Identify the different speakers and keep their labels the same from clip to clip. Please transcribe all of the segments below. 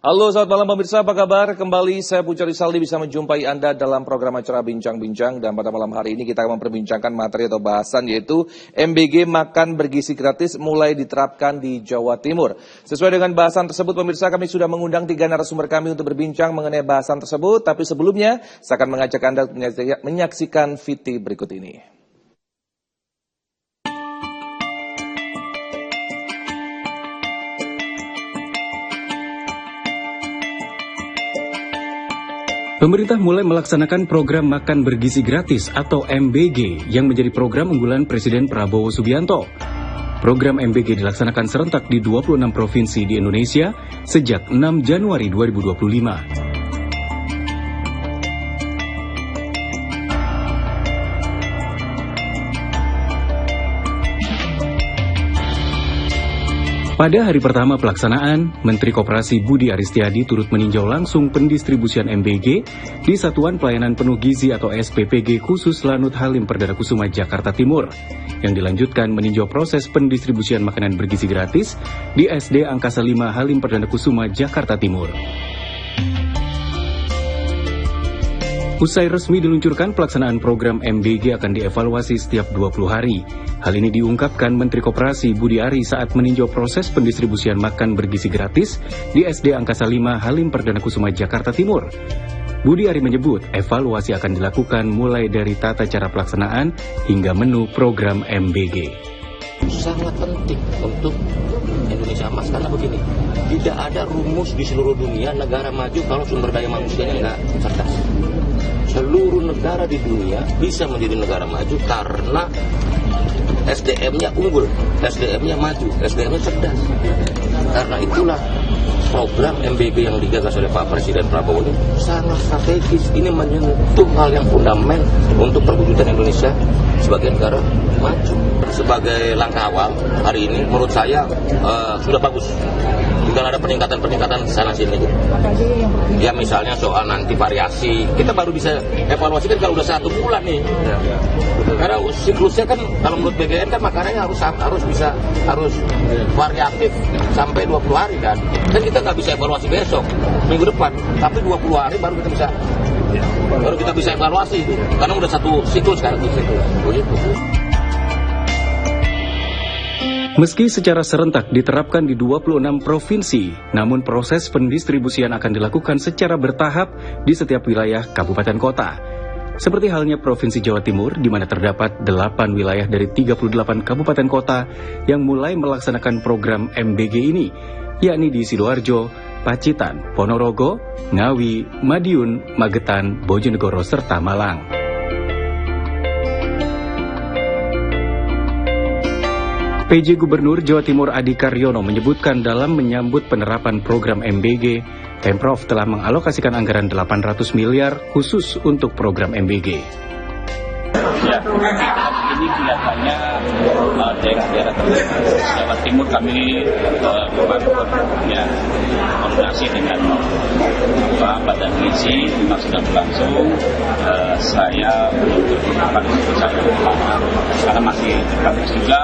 Speaker 1: Halo, selamat malam pemirsa, apa kabar? Kembali saya Puja Risaldi bisa menjumpai Anda dalam program acara Bincang-Bincang. Dan pada malam hari ini kita akan memperbincangkan materi atau bahasan yaitu MBG Makan Bergizi Gratis mulai diterapkan di Jawa Timur. Sesuai dengan bahasan tersebut pemirsa, kami sudah mengundang 3 narasumber kami untuk berbincang mengenai bahasan tersebut. Tapi sebelumnya saya akan mengajak Anda menyaksikan VT berikut ini.
Speaker 2: Pemerintah mulai melaksanakan program Makan Bergizi Gratis atau MBG yang menjadi program unggulan Presiden Prabowo Subianto. Program MBG dilaksanakan serentak di 26 provinsi di Indonesia sejak 6 Januari 2025. Pada hari pertama pelaksanaan, Menteri Koperasi Budi Aristiadi turut meninjau langsung pendistribusian MBG di Satuan Pelayanan Penuh Gizi atau SPPG khusus Lanut Halim Perdana Kusuma, Jakarta Timur, yang dilanjutkan meninjau proses pendistribusian makanan bergizi gratis di SD Angkasa 5 Halim Perdana Kusuma, Jakarta Timur. Usai resmi diluncurkan, pelaksanaan program MBG akan dievaluasi setiap 20 hari. Hal ini diungkapkan Menteri Koperasi Budi Ari saat meninjau proses pendistribusian makan bergizi gratis di SD Angkasa 5 Halim Perdana Kusuma, Jakarta Timur. Budi Ari menyebut evaluasi akan dilakukan mulai dari tata cara pelaksanaan hingga menu program MBG.
Speaker 3: Sangat penting untuk Indonesia Emas karena begini, tidak ada rumus di seluruh dunia negara maju kalau sumber daya manusianya nggak cerdas. Seluruh negara di dunia bisa menjadi negara maju karena SDM-nya unggul, SDM-nya maju, SDM-nya cerdas. Karena itulah program MBG yang digagas oleh Pak Presiden Prabowo ini sangat strategis. Ini menyentuh hal yang fundamental untuk perwujudan Indonesia sebagai negara maju. Sebagai langkah awal hari ini menurut saya sudah bagus. Tinggal ada peningkatan sana-sini. Ya misalnya soal nanti variasi, kita baru bisa evaluasi kan kalau udah 1 bulan nih. Karena siklusnya kan kalau menurut BGN kan makanannya harus variatif sampai 20 hari kan. Dan kita nggak bisa evaluasi besok, minggu depan, tapi 20 hari baru kita bisa evaluasi itu. Karena udah 1 siklus kan begitu.
Speaker 2: Meski secara serentak diterapkan di 26 provinsi, namun proses pendistribusian akan dilakukan secara bertahap di setiap wilayah kabupaten kota. Seperti halnya Provinsi Jawa Timur, di mana terdapat 8 wilayah dari 38 kabupaten kota yang mulai melaksanakan program MBG ini, yakni di Sidoarjo, Pacitan, Ponorogo, Ngawi, Madiun, Magetan, Bojonegoro, serta Malang. PJ Gubernur Jawa Timur Adi Karyono menyebutkan dalam menyambut penerapan program MBG, Pemprov telah mengalokasikan anggaran 800 miliar khusus untuk program MBG.
Speaker 4: Ya, ini kelihatannya daerah-daerah Jawa Timur kami ya, koordinasi dengan Badan Gizi memang sudah berlangsung. Saya akan bersama karena masih terbatas juga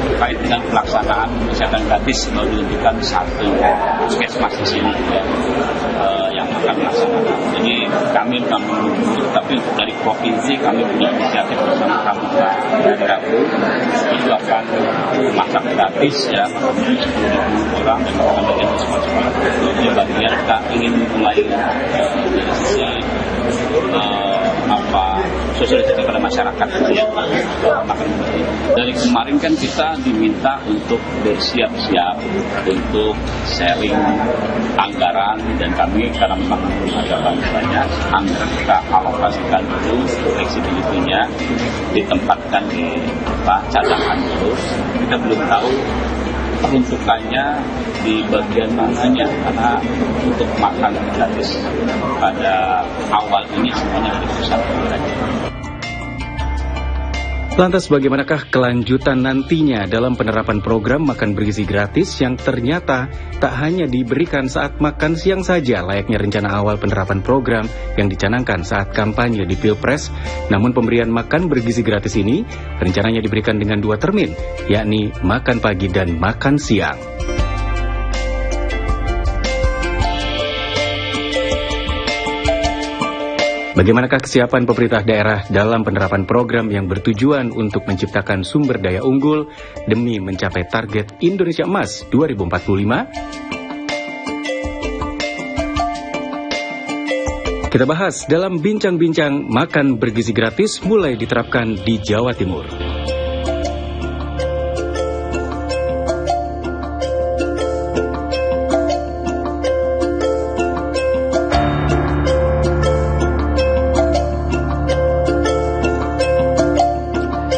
Speaker 4: terkait dengan pelaksanaan kesehatan gratis menunjukkan 1 puskesmas di sini ya, yang akan melaksanakan. Jadi kami bukan menunggu, tapi dari provinsi kami punya inisiatif bersama kabupaten dan gabung itu akan masak gratis ya 10.000 orang dan akan menjadi semua. Ini bagian kita ingin mulai dari sisi sosialisasi kepada masyarakat ya. Dari kemarin kan kita diminta untuk bersiap-siap untuk sharing anggaran dan kami karena memang ada banyak anggaran kita alokasikan dulu fleksibilitasnya ditempatkan di cadangan terus. Kita belum tahu peruntukannya di bagian mananya karena untuk makan gratis pada awal ini semuanya dari pusat.
Speaker 2: Lantas bagaimanakah kelanjutan nantinya dalam penerapan program makan bergizi gratis yang ternyata tak hanya diberikan saat makan siang saja layaknya rencana awal penerapan program yang dicanangkan saat kampanye di Pilpres, namun pemberian makan bergizi gratis ini rencananya diberikan dengan 2 termin, yakni makan pagi dan makan siang. Bagaimanakah kesiapan pemerintah daerah dalam penerapan program yang bertujuan untuk menciptakan sumber daya unggul demi mencapai target Indonesia Emas 2045? Kita bahas dalam bincang-bincang makan bergizi gratis mulai diterapkan di Jawa Timur.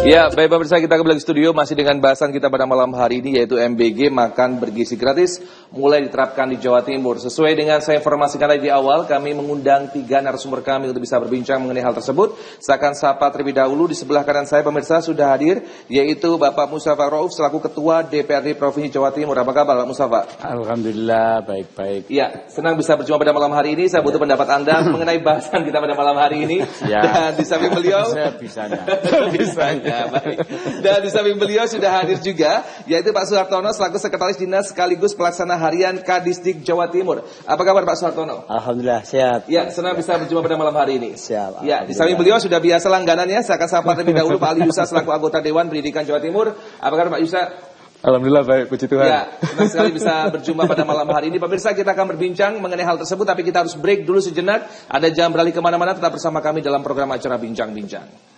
Speaker 1: Ya, baik pemirsa, kita kembali ke studio masih dengan bahasan kita pada malam hari ini yaitu MBG makan bergizi gratis mulai diterapkan di Jawa Timur. Sesuai dengan saya informasikan tadi di awal, kami mengundang 3 narasumber kami untuk bisa berbincang mengenai hal tersebut. Saya akan sapa terlebih dahulu. Di sebelah kanan saya pemirsa sudah hadir yaitu Bapak Mustafa Rauf selaku Ketua DPRD Provinsi Jawa Timur. Apa kabar Pak Mustafa?
Speaker 5: Alhamdulillah baik-baik.
Speaker 1: Ya, senang bisa berjumpa pada malam hari ini. Saya butuh pendapat Anda mengenai bahasan kita pada malam hari ini.
Speaker 5: Ya.
Speaker 1: Dan di samping beliau
Speaker 5: Bisanya.
Speaker 1: Baik. Dan di samping beliau sudah hadir juga yaitu Pak Suhartono selaku Sekretaris Dinas sekaligus Pelaksana Harian Kadisdik Jawa Timur. Apa kabar Pak Suhartono?
Speaker 5: Alhamdulillah sehat.
Speaker 1: Ya, senang bisa berjumpa pada malam hari ini.
Speaker 5: Siap.
Speaker 1: Ya, di samping beliau sudah biasa langganannya. Saya akan sapa terlebih dahulu Pak Ali Yusa selaku anggota Dewan Pendidikan Jawa Timur. Apa kabar Pak Yusa?
Speaker 5: Alhamdulillah baik, puji Tuhan.
Speaker 1: Ya, senang sekali bisa berjumpa pada malam hari ini. Pemirsa, kita akan berbincang mengenai hal tersebut, tapi kita harus break dulu sejenak. Ada jam beralih kemana-mana, tetap bersama kami dalam program acara Bincang-Bincang.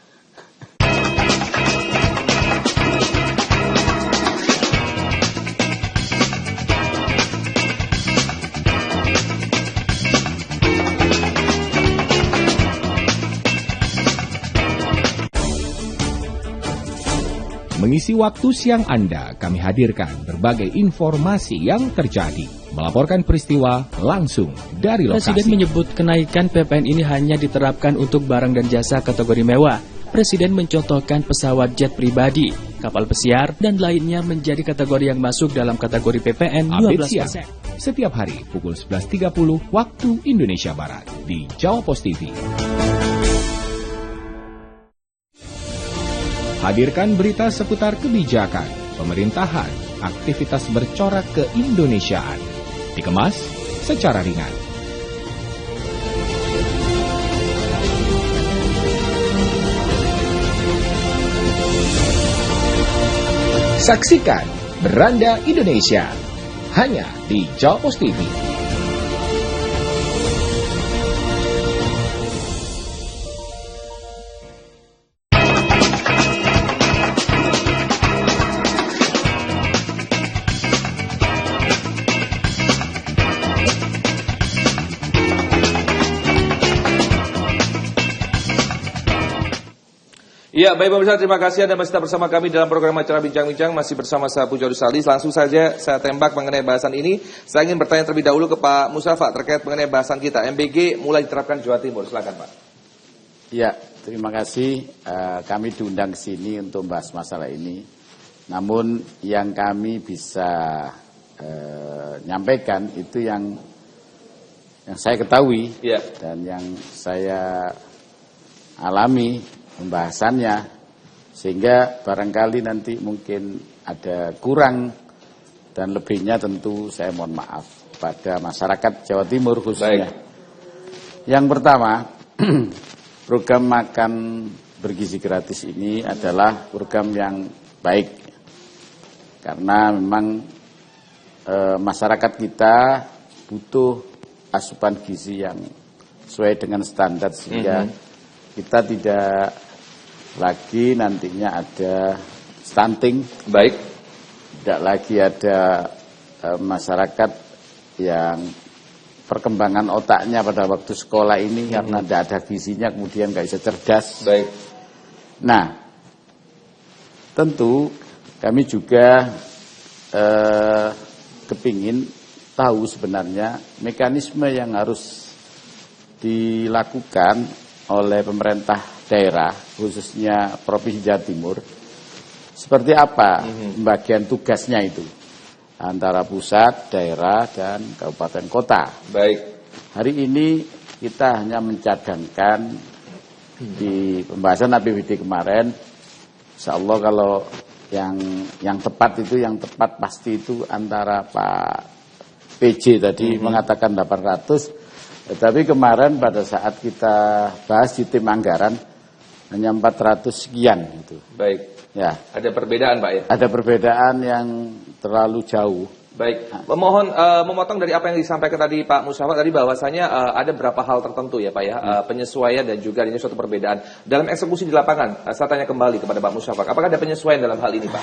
Speaker 6: Mengisi waktu siang Anda, kami hadirkan berbagai informasi yang terjadi. Melaporkan peristiwa langsung dari lokasi.
Speaker 7: Presiden menyebut kenaikan PPN ini hanya diterapkan untuk barang dan jasa kategori mewah. Presiden mencontohkan pesawat jet pribadi, kapal pesiar, dan lainnya menjadi kategori yang masuk dalam kategori PPN 12%.
Speaker 6: Setiap hari pukul 11.30 waktu Indonesia Barat di Jawa Pos TV. Hadirkan berita seputar kebijakan, pemerintahan, aktivitas bercorak keindonesiaan. Dikemas secara ringan. Saksikan Beranda Indonesia hanya di Jawa Pos TV.
Speaker 1: Ya, baik pemirsa, terima kasih Anda masih tetap bersama kami dalam program acara Bincang-Bincang, masih bersama saya Pujo Rizaldi. Langsung saja saya tembak mengenai bahasan ini. Saya ingin bertanya terlebih dahulu ke Pak Mustafa terkait mengenai bahasan kita. MBG mulai diterapkan Jawa Timur, silakan Pak.
Speaker 5: Ya, terima kasih. Kami diundang ke sini untuk membahas masalah ini. Namun yang kami bisa nyampaikan itu yang saya ketahui dan yang saya alami pembahasannya, sehingga barangkali nanti mungkin ada kurang dan lebihnya tentu saya mohon maaf pada masyarakat Jawa Timur khususnya. Yang pertama, program makan bergizi gratis ini adalah program yang baik karena memang masyarakat kita butuh asupan gizi yang sesuai dengan standar sehingga kita tidak lagi nantinya ada stunting, tidak lagi ada masyarakat yang perkembangan otaknya pada waktu sekolah ini karena tidak ada gizinya kemudian nggak bisa cerdas. Nah, tentu kami juga kepingin tahu sebenarnya mekanisme yang harus dilakukan oleh pemerintah daerah, khususnya Provinsi Jawa Timur, seperti apa pembagian tugasnya itu antara pusat, daerah, dan kabupaten kota. Hari ini kita hanya mencadangkan di pembahasan APBD kemarin, insya Allah kalau yang tepat itu, yang tepat pasti itu antara Pak PJ tadi mengatakan 800, Tetapi kemarin pada saat kita bahas di tim anggaran hanya 400 sekian itu.
Speaker 1: Baik.
Speaker 5: Ya.
Speaker 1: Ada perbedaan, Pak ya?
Speaker 5: Ada perbedaan yang terlalu jauh.
Speaker 1: Baik, memohon memotong dari apa yang disampaikan tadi Pak Musyafak tadi bahwasanya ada beberapa hal tertentu ya Pak ya, penyesuaian dan juga ini suatu perbedaan dalam eksekusi di lapangan. Saya tanya kembali kepada Pak Musyafak, apakah ada penyesuaian dalam hal ini Pak?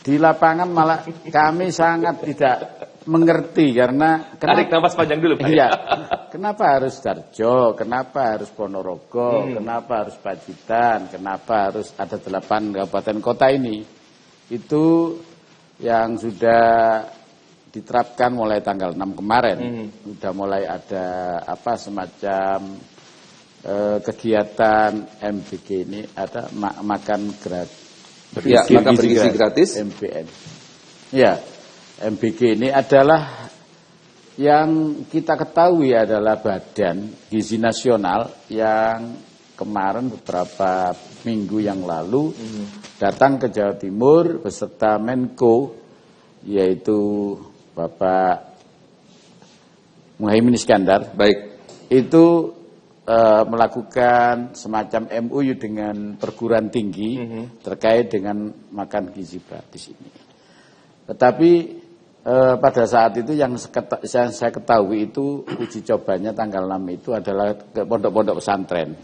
Speaker 5: Di lapangan malah kami sangat tidak mengerti karena
Speaker 1: tarik nafas panjang dulu Pak.
Speaker 5: Iya. Kenapa harus Darjo? Kenapa harus Ponorogo? Kenapa harus Pacitan? Kenapa harus ada 8 kabupaten kota ini? Itu yang sudah diterapkan mulai tanggal 6 kemarin. Sudah mulai ada semacam kegiatan MBG ini, ada makan bergizi gratis MBN. Ya, MBG ini adalah yang kita ketahui adalah Badan Gizi Nasional yang kemarin beberapa minggu yang lalu datang ke Jawa Timur beserta Menko, yaitu Bapak Muhaimin Iskandar.
Speaker 1: Baik.
Speaker 5: Itu melakukan semacam MOU dengan perguruan tinggi terkait dengan makan gizi gratis ini. Tetapi pada saat itu yang saya ketahui itu uji cobanya tanggal 6 itu adalah ke pondok-pondok pesantren.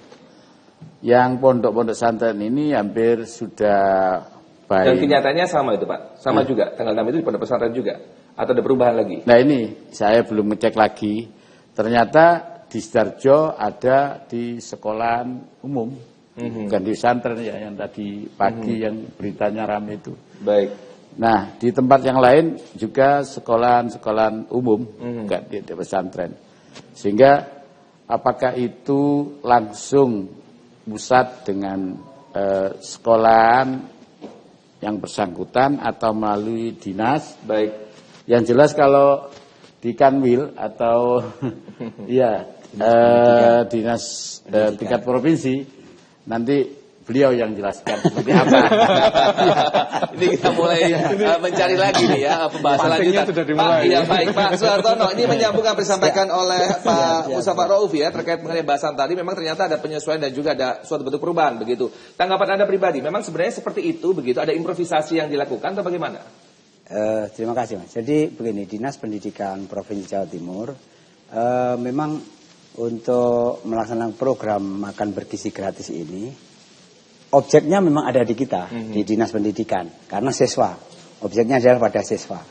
Speaker 5: Yang pondok-pondok pesantren ini hampir sudah baik.
Speaker 1: Dan kenyataannya sama itu Pak? Sama juga, tanggal 6 itu di pondok pesantren juga? Atau ada perubahan lagi?
Speaker 5: Nah ini, saya belum ngecek lagi. Ternyata di Sidoarjo ada di sekolahan umum. Bukan di pesantren ya, yang tadi pagi yang beritanya ramai itu.
Speaker 1: Baik.
Speaker 5: Nah, di tempat yang lain juga sekolahan umum, bukan di pesantren. Sehingga apakah itu langsung pusat dengan sekolahan yang bersangkutan atau melalui dinas?
Speaker 1: Baik.
Speaker 5: Yang jelas kalau di Kanwil atau dinas tingkat provinsi, nanti beliau yang jelaskan seperti apa.
Speaker 1: Ini kita mulai mencari lagi nih ya pembahasan lanjutan. Pak, iya baik Pak Suhartono, ini menyambung apa yang disampaikan oleh Pak Musyafak Rauf ya terkait mengenai bahasan tadi. Memang ternyata ada penyesuaian dan juga ada suatu bentuk perubahan begitu. Tanggapan Anda pribadi, memang sebenarnya seperti itu begitu, ada improvisasi yang dilakukan atau bagaimana?
Speaker 8: Terima kasih Mas. Jadi begini, Dinas Pendidikan Provinsi Jawa Timur memang untuk melaksanakan program makan bergizi gratis ini, objeknya memang ada di kita, di Dinas Pendidikan, karena siswa. Objeknya adalah pada siswa.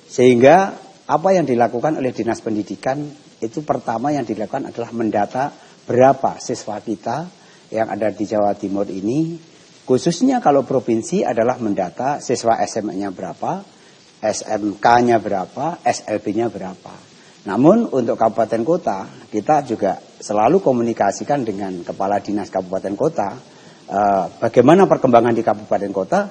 Speaker 8: Sehingga apa yang dilakukan oleh Dinas Pendidikan, itu pertama yang dilakukan adalah mendata berapa siswa kita yang ada di Jawa Timur ini, khususnya kalau provinsi adalah mendata siswa SMA-nya berapa, SMK-nya berapa, SLB-nya berapa. Namun untuk kabupaten kota, kita juga selalu komunikasikan dengan kepala dinas kabupaten kota, bagaimana perkembangan di kabupaten kota.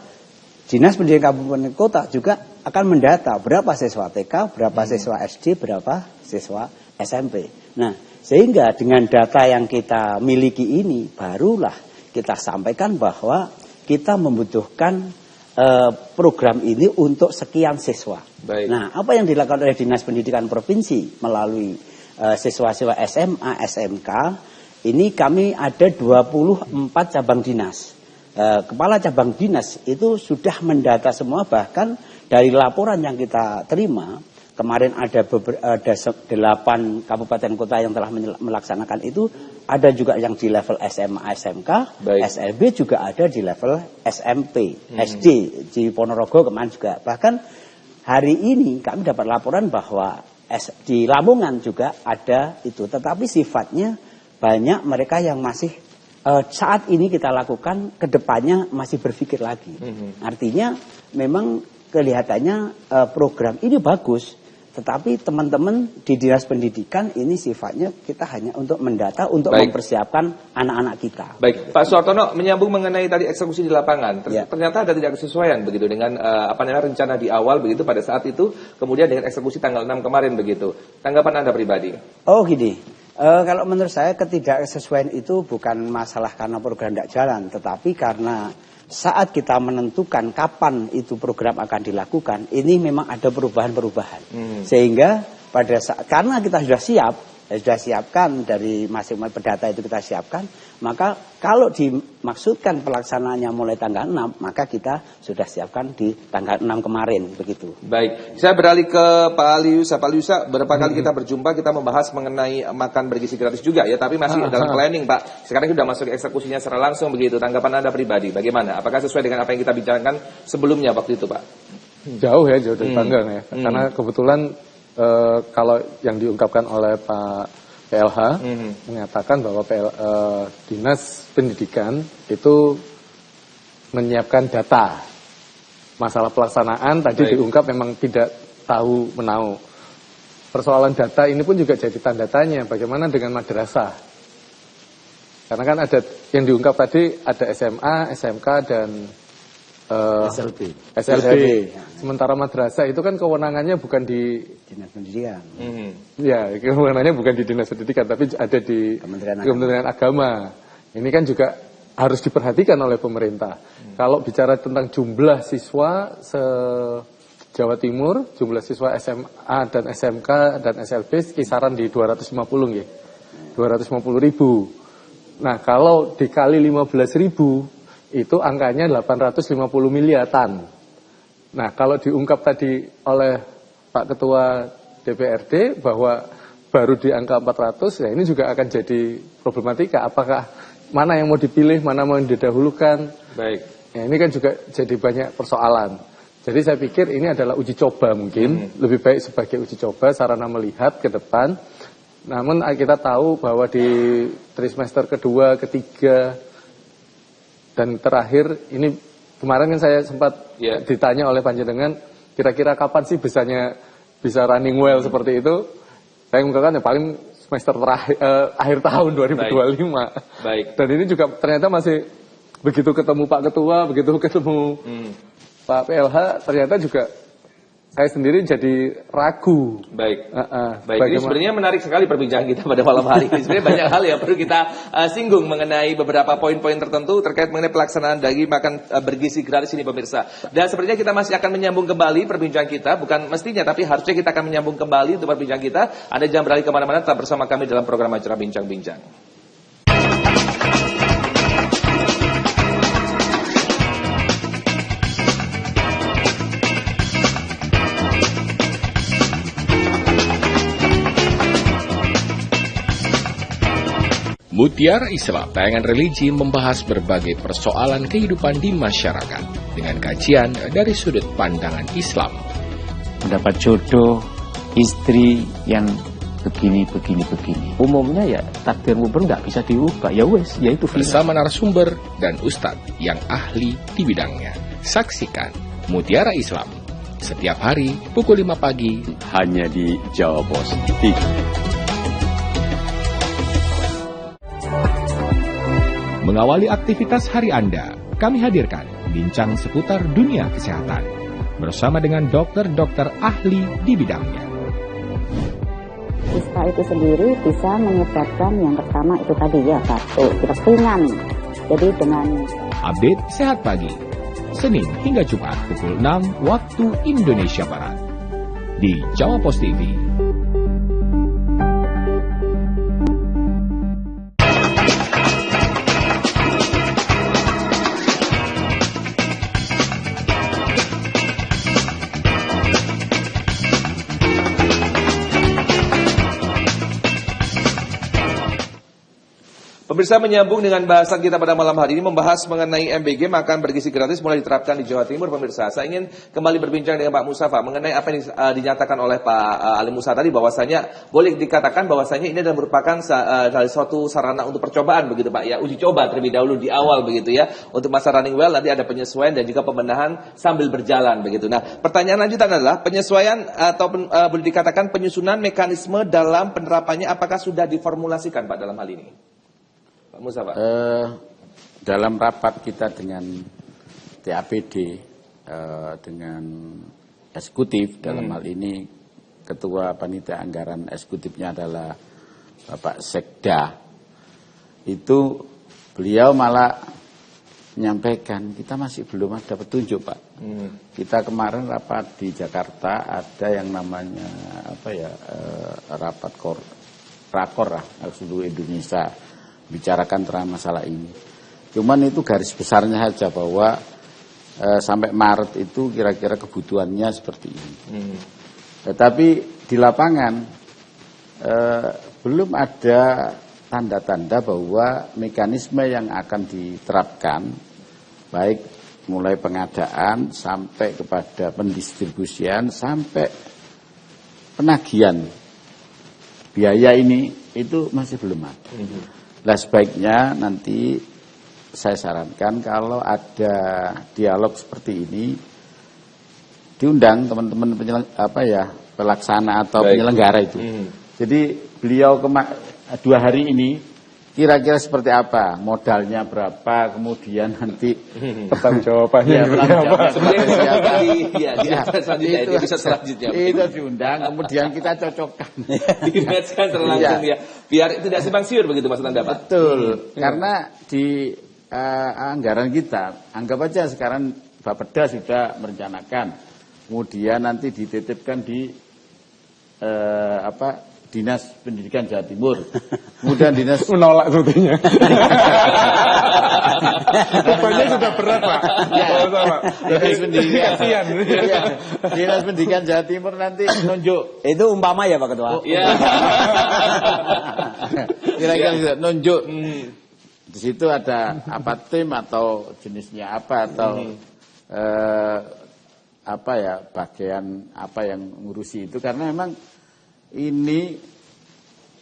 Speaker 8: Dinas Pendidikan Kabupaten Kota juga akan mendata berapa siswa TK, berapa siswa SD, berapa siswa SMP. Nah, sehingga dengan data yang kita miliki ini, barulah kita sampaikan bahwa kita membutuhkan program ini untuk sekian siswa.
Speaker 1: Baik.
Speaker 8: Nah, apa yang dilakukan oleh Dinas Pendidikan Provinsi melalui siswa-siswa SMA, SMK, ini kami ada 24 cabang dinas. Kepala cabang dinas itu sudah mendata semua, bahkan dari laporan yang kita terima, kemarin ada 8 kabupaten kota yang telah melaksanakan itu, ada juga yang di level SMA, SMK,
Speaker 1: Baik.
Speaker 8: SLB juga ada di level SMP, SD, di Ponorogo kemarin juga. Bahkan hari ini kami dapat laporan bahwa di Lamongan juga ada itu, tetapi sifatnya banyak mereka yang masih saat ini kita lakukan, kedepannya masih berpikir lagi. Artinya memang kelihatannya program ini bagus, tetapi teman-teman di Dinas Pendidikan ini sifatnya kita hanya untuk mendata, untuk mempersiapkan anak-anak kita.
Speaker 1: Baik, Pak Suhartono, menyambung mengenai tadi eksekusi di lapangan, ternyata ada tidak kesesuaian begitu dengan rencana di awal begitu pada saat itu, kemudian dengan eksekusi tanggal 6 kemarin begitu. Tanggapan Anda pribadi?
Speaker 8: Oh gini. Kalau menurut saya ketidaksesuaian itu bukan masalah karena program tidak jalan, tetapi karena saat kita menentukan kapan itu program akan dilakukan, ini memang ada perubahan-perubahan. Sehingga pada saat, karena kita sudah siap, sudah siapkan dari masing-masing perdata itu kita siapkan, maka kalau dimaksudkan pelaksanaannya mulai tanggal 6, maka kita sudah siapkan di tanggal 6 kemarin begitu.
Speaker 1: Baik, saya beralih ke Pak Aliusa. Pak Aliusa, berapa kali kita berjumpa kita membahas mengenai makan bergizi gratis juga ya, tapi masih dalam planning Pak. Sekarang sudah masuk eksekusinya secara langsung begitu. Tanggapan Anda pribadi bagaimana? Apakah sesuai dengan apa yang kita bicarakan sebelumnya waktu itu Pak?
Speaker 9: Jauh dari tanggal ya, karena kebetulan kalau yang diungkapkan oleh Pak PLH mengatakan bahwa Dinas Pendidikan itu menyiapkan data. Masalah pelaksanaan tadi diungkap memang tidak tahu menau. Persoalan data ini pun juga jadi tanda tanya bagaimana dengan madrasah. Karena kan ada yang diungkap tadi ada SMA, SMK dan SLB. Sementara madrasah itu kan kewenangannya bukan di
Speaker 8: Dinas Pendidikan.
Speaker 9: Ya, kewenangannya bukan di Dinas Pendidikan, tapi ada di Kementerian Agama. Ini kan juga harus diperhatikan oleh pemerintah. Kalau bicara tentang jumlah siswa se-Jawa Timur, jumlah siswa SMA dan SMK dan SLB kisaran di 250 ya. 250.000. Nah, kalau dikali 15.000 itu angkanya 850 miliaran. Nah, kalau diungkap tadi oleh Pak Ketua DPRD bahwa baru di angka 400, ya ini juga akan jadi problematika. Apakah mana yang mau dipilih, mana mau yang didahulukan?
Speaker 1: Baik.
Speaker 9: Ya, ini kan juga jadi banyak persoalan. Jadi saya pikir ini adalah uji coba mungkin, lebih baik sebagai uji coba, sarana melihat ke depan. Namun kita tahu bahwa di trimester kedua, ketiga, dan terakhir ini kemarin kan saya sempat ditanya oleh panjenengan kira-kira kapan sih bisa running well seperti itu. Saya mengatakan ya paling semester terakhir akhir tahun 2025.
Speaker 1: Baik.
Speaker 9: Dan ini juga ternyata masih begitu ketemu Pak Ketua, begitu ketemu Pak PLH ternyata juga saya sendiri jadi ragu.
Speaker 1: Baik. Baik. Ini sebenarnya menarik sekali perbincangan kita pada malam hari ini. Sebenarnya banyak hal yang perlu kita singgung mengenai beberapa poin-poin tertentu terkait mengenai pelaksanaan daging makan bergizi gratis ini pemirsa. Dan sepertinya kita masih akan menyambung kembali perbincangan kita, bukan mestinya tapi harusnya kita akan menyambung kembali untuk perbincangan kita. Anda jangan beralih kemana-mana, tetap bersama kami dalam program acara Bincang-Bincang.
Speaker 6: Mutiara Islam, tayangan religi membahas berbagai persoalan kehidupan di masyarakat dengan kajian dari sudut pandangan Islam.
Speaker 10: Mendapat jodoh, istri yang begini. Umumnya ya takdir mubur nggak bisa diubah, ya wes, ya itu
Speaker 6: bersama narasumber dan ustadz yang ahli di bidangnya. Saksikan Mutiara Islam setiap hari pukul 5 pagi
Speaker 10: hanya di Jawa Pos TV.
Speaker 6: Mengawali aktivitas hari Anda, kami hadirkan bincang seputar dunia kesehatan bersama dengan dokter-dokter ahli di bidangnya.
Speaker 11: Ispa itu sendiri bisa menyebabkan yang pertama itu tadi ya batuk, pilek ringan. Jadi dengan
Speaker 6: update Sehat Pagi, Senin hingga Jumat pukul 6 waktu Indonesia Barat di Jawa Pos TV.
Speaker 1: Pemirsa, menyambung dengan bahasan kita pada malam hari ini membahas mengenai MBG makan bergizi gratis mulai diterapkan di Jawa Timur. Pemirsa, saya ingin kembali berbincang dengan Pak Mustafa mengenai apa yang dinyatakan oleh Pak Ali Musa tadi, bahwasanya boleh dikatakan bahwasanya ini adalah merupakan suatu sarana untuk percobaan begitu Pak ya, uji coba terlebih dahulu di awal begitu ya, untuk masa running well nanti ada penyesuaian dan juga pembenahan sambil berjalan begitu. Nah, pertanyaan lanjutan adalah penyesuaian atau boleh dikatakan penyusunan mekanisme dalam penerapannya apakah sudah diformulasikan Pak dalam hal ini? Pak Musa, Pak.
Speaker 5: Dalam rapat kita dengan TAPD, dengan eksekutif, dalam hal ini Ketua Panitia Anggaran Eksekutifnya adalah Bapak Sekda, itu beliau malah menyampaikan kita masih belum ada petunjuk Pak. Kita kemarin rapat di Jakarta ada yang namanya rapat rakor lah seluruh Indonesia bicarakan tentang masalah ini. Cuman itu garis besarnya saja bahwa sampai Maret itu kira-kira kebutuhannya seperti ini. Tetapi di lapangan belum ada tanda-tanda bahwa mekanisme yang akan diterapkan baik mulai pengadaan sampai kepada pendistribusian sampai penagihan biaya ini itu masih belum ada. Nah, sebaiknya nanti saya sarankan kalau ada dialog seperti ini diundang teman-teman pelaksana atau penyelenggara itu. Jadi beliau 2 hari ini kira-kira seperti apa, modalnya berapa, kemudian nanti
Speaker 9: pertanggungjawabannya
Speaker 5: itu diundang, kemudian kita cocokkan,
Speaker 1: dimatchkan langsung ya, biar tidak simpang siur begitu maksud Anda, Pak?
Speaker 5: Betul, karena di anggaran kita, anggap aja sekarang Bapeda sudah merencanakan, kemudian nanti dititipkan di Dinas Pendidikan Jawa Timur. Kemudian Dinas
Speaker 9: menolak sepertinya. Bebannya sudah berat, Pak.
Speaker 5: Ya. Dinas Pendidikan. Dinas Pendidikan Jawa Timur nanti nunjuk.
Speaker 8: Itu umpama ya Pak Ketua.
Speaker 5: Iya. Kira-kira nunjuk. Di situ ada apa tim atau jenisnya apa atau bagian apa yang ngurusi itu, karena memang ini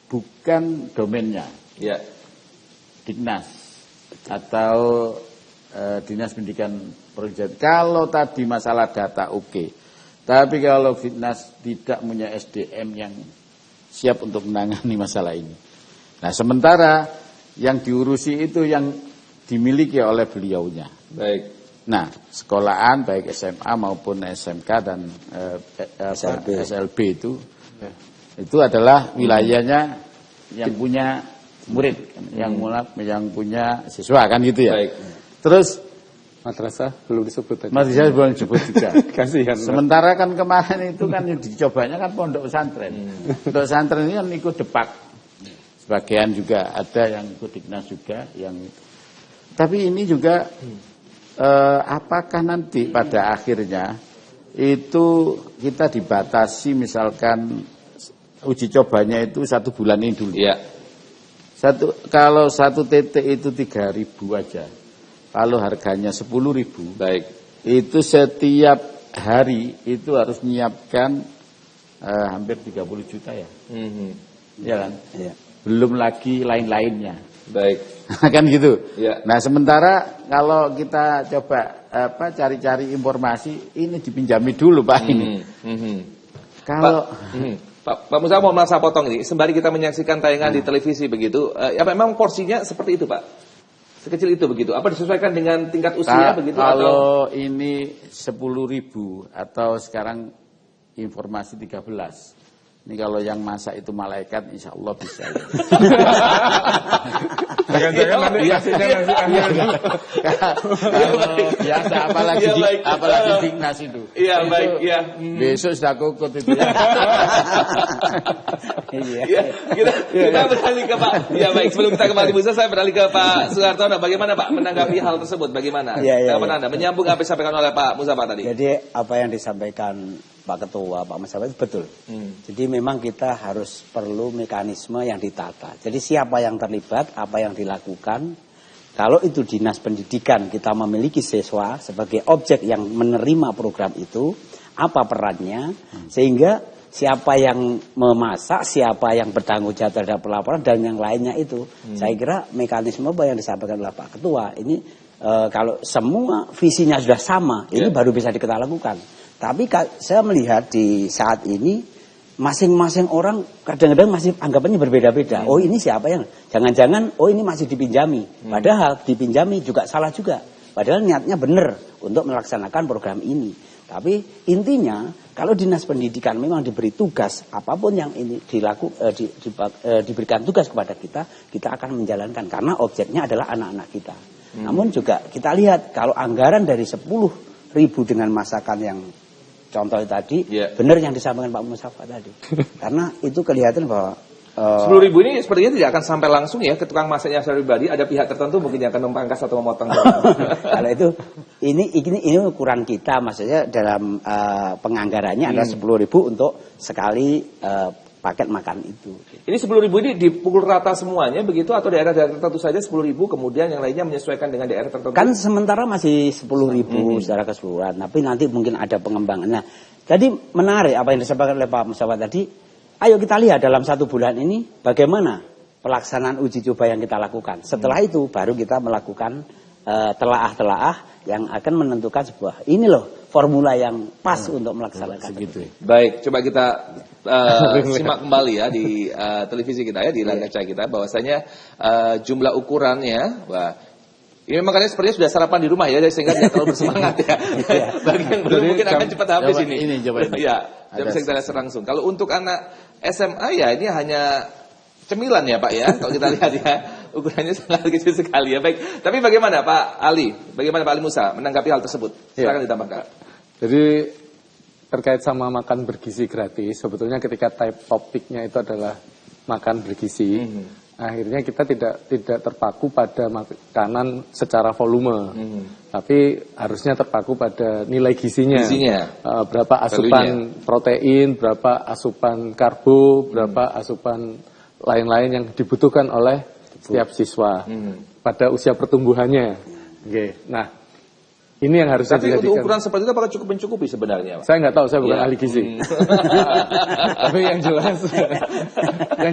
Speaker 5: bukan domainnya Dignas atau Dinas Pendidikan Provinsi. Kalau tadi masalah data oke. Tapi kalau Dignas tidak punya SDM yang siap untuk menangani masalah ini. Nah, sementara yang diurusi itu yang dimiliki oleh beliaunya.
Speaker 1: Baik.
Speaker 5: Nah, sekolahan baik SMA maupun SMK dan SLB itu adalah wilayahnya yang punya murid, yang punya siswa kan gitu ya.
Speaker 1: Baik.
Speaker 5: Terus
Speaker 9: madrasah belum disebut tadi.
Speaker 5: Madrasah belum disebut juga.
Speaker 9: Kasihan.
Speaker 5: Sementara kan kemarin itu kan dicobanya kan pondok pesantren. Pondok pesantren ini kan ikut depak. Sebagian juga ada yang ikut Dignas juga yang. Tapi ini juga apakah nanti pada akhirnya itu kita dibatasi misalkan uji cobanya itu 1 bulan ini dulu.
Speaker 1: Iya.
Speaker 5: Kalau 1 titik itu 3.000 aja. Kalau harganya 10.000.
Speaker 1: Baik.
Speaker 5: Itu setiap hari itu harus menyiapkan hampir 30 juta ya. Ya kan? Iya. Belum lagi lain-lainnya.
Speaker 1: Baik.
Speaker 5: Kan gitu.
Speaker 1: Ya.
Speaker 5: Nah, sementara kalau kita coba cari-cari informasi, ini dipinjami dulu Pak ini. Kalau
Speaker 1: Pak Musa mau merasa potong ini, sembari kita menyaksikan tayangan di televisi begitu, apa memang porsinya seperti itu Pak? Sekecil itu begitu? Apa disesuaikan dengan tingkat usia begitu?
Speaker 5: Kalau ini 10.000 atau sekarang informasi 13. Ini kalau yang masak itu malaikat, insya Allah bisa.
Speaker 9: Jangan-jangan nanti kasihnya
Speaker 5: biasa, apalagi Dignas itu.
Speaker 1: Iya, baik, iya.
Speaker 5: Besok sudah kukut itu ya.
Speaker 1: Iya, kita beralih ke Pak. Ya baik, sebelum kita kembali Musa, saya beralih ke Pak Suhartono. Bagaimana Pak menanggapi hal tersebut? Bagaimana? Tanggapan Anda menyambung apa yang disampaikan oleh Pak Musa Pak tadi?
Speaker 8: Jadi apa yang disampaikan Pak Ketua, Pak Mas itu betul. Jadi memang kita harus perlu mekanisme yang ditata. Jadi siapa yang terlibat, apa yang dilakukan. Kalau itu Dinas Pendidikan, kita memiliki siswa sebagai objek yang menerima program itu, apa perannya, sehingga siapa yang memasak, siapa yang bertanggung jawab terhadap pelaporan, dan yang lainnya itu. Saya kira mekanisme apa yang disampaikan oleh Pak Ketua, ini kalau semua visinya sudah sama, ini baru bisa kita lakukan. Tapi saya melihat di saat ini masing-masing orang kadang-kadang masih anggapannya berbeda-beda. Oh ini siapa yang? Jangan-jangan oh ini masih dipinjami. Padahal dipinjami juga salah juga. Padahal niatnya benar untuk melaksanakan program ini. Tapi intinya kalau Dinas Pendidikan memang diberi tugas apapun yang ini diberikan tugas kepada kita akan menjalankan karena objeknya adalah anak-anak kita. Namun juga kita lihat kalau anggaran dari 10.000 dengan masakan yang contoh tadi, benar yang disampaikan Pak Mustafa tadi. Karena itu kelihatan bahwa
Speaker 1: 10.000 ini sepertinya tidak akan sampai langsung ya ke tukang masaknya secara pribadi. Ada pihak tertentu mungkin yang akan memangkas atau memotong.
Speaker 8: Kalau itu ini ukuran kita, maksudnya dalam penganggarannya adalah 10.000 untuk sekali paket makan itu.
Speaker 1: Ini 10.000 ini dipukul rata semuanya begitu atau daerah-daerah tertentu saja 10.000 kemudian yang lainnya menyesuaikan dengan daerah tertentu?
Speaker 8: Kan sementara masih 10.000 secara keseluruhan, tapi nanti mungkin ada pengembangan. Nah, tadi menarik apa yang disampaikan oleh Pak Musawa tadi. Ayo kita lihat dalam 1 bulan ini bagaimana pelaksanaan uji coba yang kita lakukan. Setelah itu baru kita melakukan telaah-telaah yang akan menentukan sebuah ini loh formula yang pas untuk melaksanakan.
Speaker 5: Segitu.
Speaker 1: Baik, coba kita simak kembali ya di televisi kita ya, di layar kaca kita bahwasanya jumlah ukurannya, ini makanya sepertinya sudah sarapan di rumah ya, sehingga tidak terlalu bersemangat ya. Bagi yang belum mungkin akan cepat habis ini. Ya, bisa kita lihat langsung. Kalau untuk anak SMA ya ini hanya cemilan ya Pak ya, kalau kita lihat ya ukurannya sangat kecil sekali ya. Baik, tapi bagaimana Pak Ali? Bagaimana Pak Ali Musa menanggapi hal tersebut? Silakan ditambahkan.
Speaker 9: Jadi terkait sama makan bergizi gratis, sebetulnya ketika topiknya itu adalah makan bergizi, akhirnya kita tidak terpaku pada makanan secara volume, tapi harusnya terpaku pada nilai gizinya. Berapa asupan protein, berapa asupan karbo, berapa asupan lain-lain yang dibutuhkan oleh setiap siswa pada usia pertumbuhannya. Nah, ini yang harusnya dijadikan.
Speaker 1: Tapi untuk ukuran seperti itu apakah cukup mencukupi sebenarnya, Pak?
Speaker 9: Saya nggak tahu, saya bukan ahli gizi. Tapi yang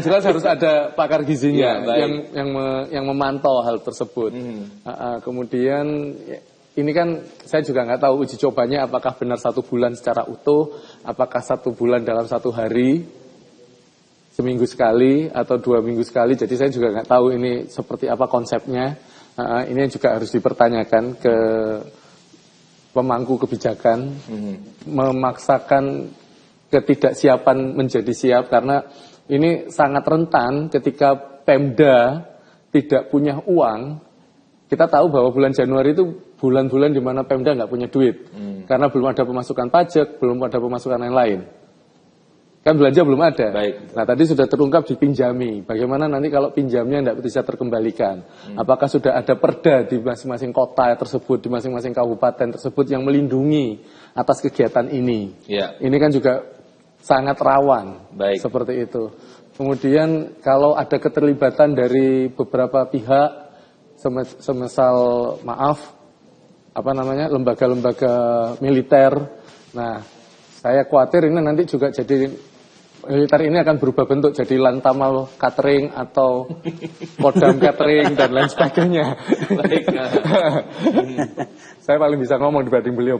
Speaker 9: jelas harus ada pakar gizinya yang memantau hal tersebut. Kemudian ini kan saya juga nggak tahu uji cobanya apakah benar 1 bulan secara utuh, apakah 1 bulan dalam 1 hari, seminggu sekali atau 2 minggu sekali. Jadi saya juga nggak tahu ini seperti apa konsepnya. Ini juga harus dipertanyakan ke pemangku kebijakan, memaksakan ketidaksiapan menjadi siap, karena ini sangat rentan ketika Pemda tidak punya uang. Kita tahu bahwa bulan Januari itu bulan-bulan di mana Pemda nggak punya duit, karena belum ada pemasukan pajak, belum ada pemasukan lain-lain. Kan belanja belum ada. Nah, tadi sudah terungkap dipinjami. Bagaimana nanti kalau pinjamnya tidak bisa terkembalikan? Apakah sudah ada perda di masing-masing kota tersebut, di masing-masing kabupaten tersebut yang melindungi atas kegiatan ini? Ini kan juga sangat rawan. Seperti itu. Kemudian kalau ada keterlibatan dari beberapa pihak, semisal lembaga-lembaga militer. Nah, saya khawatir ini nanti juga jadi militer ini akan berubah bentuk jadi Lantamal Catering atau Kodam Catering dan lain sebagainya. Saya paling bisa ngomong dibanding beliau.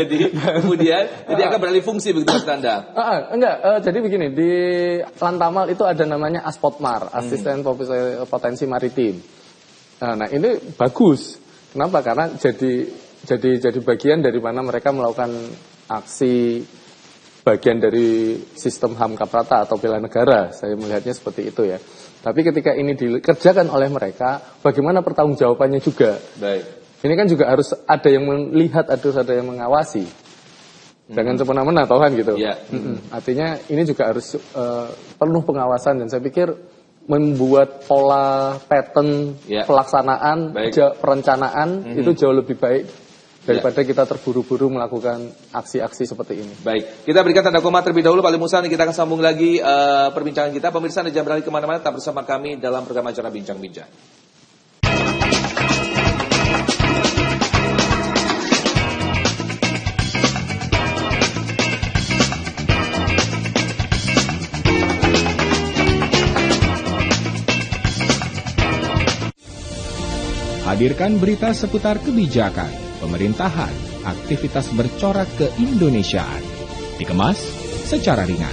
Speaker 1: Jadi kemudian jadi akan beralih fungsi begitu Mas Anda?
Speaker 9: Enggak, jadi begini, di Lantamal itu ada namanya Aspotmar, Asisten Potensi Maritim. Nah, ini bagus. Kenapa? Karena jadi bagian dari mana mereka melakukan aksi, bagian dari sistem HAM Kaprata atau bela negara. Saya melihatnya seperti itu ya. Tapi ketika ini dikerjakan oleh mereka, bagaimana pertanggungjawabannya juga? Ini kan juga harus ada yang melihat, harus ada yang mengawasi. Jangan semena-mena toh kan gitu. Artinya ini juga harus penuh pengawasan, dan saya pikir membuat pola pattern pelaksanaan, perencanaan itu jauh lebih baik daripada kita terburu-buru melakukan aksi-aksi seperti ini.
Speaker 1: Baik, kita berikan tanda koma terlebih dahulu Pak Ali Musa, kita akan sambung lagi perbincangan kita. Pemirsa, jangan beralih kemana-mana, tetap bersama kami dalam program acara Bincang-Bincang.
Speaker 6: Hadirkan berita seputar kebijakan, pemerintahan, aktivitas bercorak keindonesiaan. Dikemas secara ringan.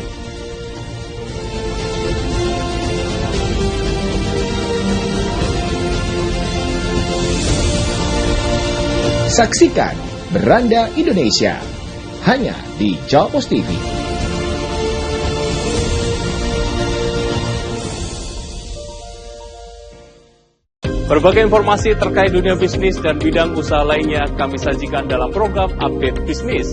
Speaker 6: Saksikan Beranda Indonesia hanya di Jawa Pos TV.
Speaker 12: Berbagai informasi terkait dunia bisnis dan bidang usaha lainnya kami sajikan dalam program Update Bisnis.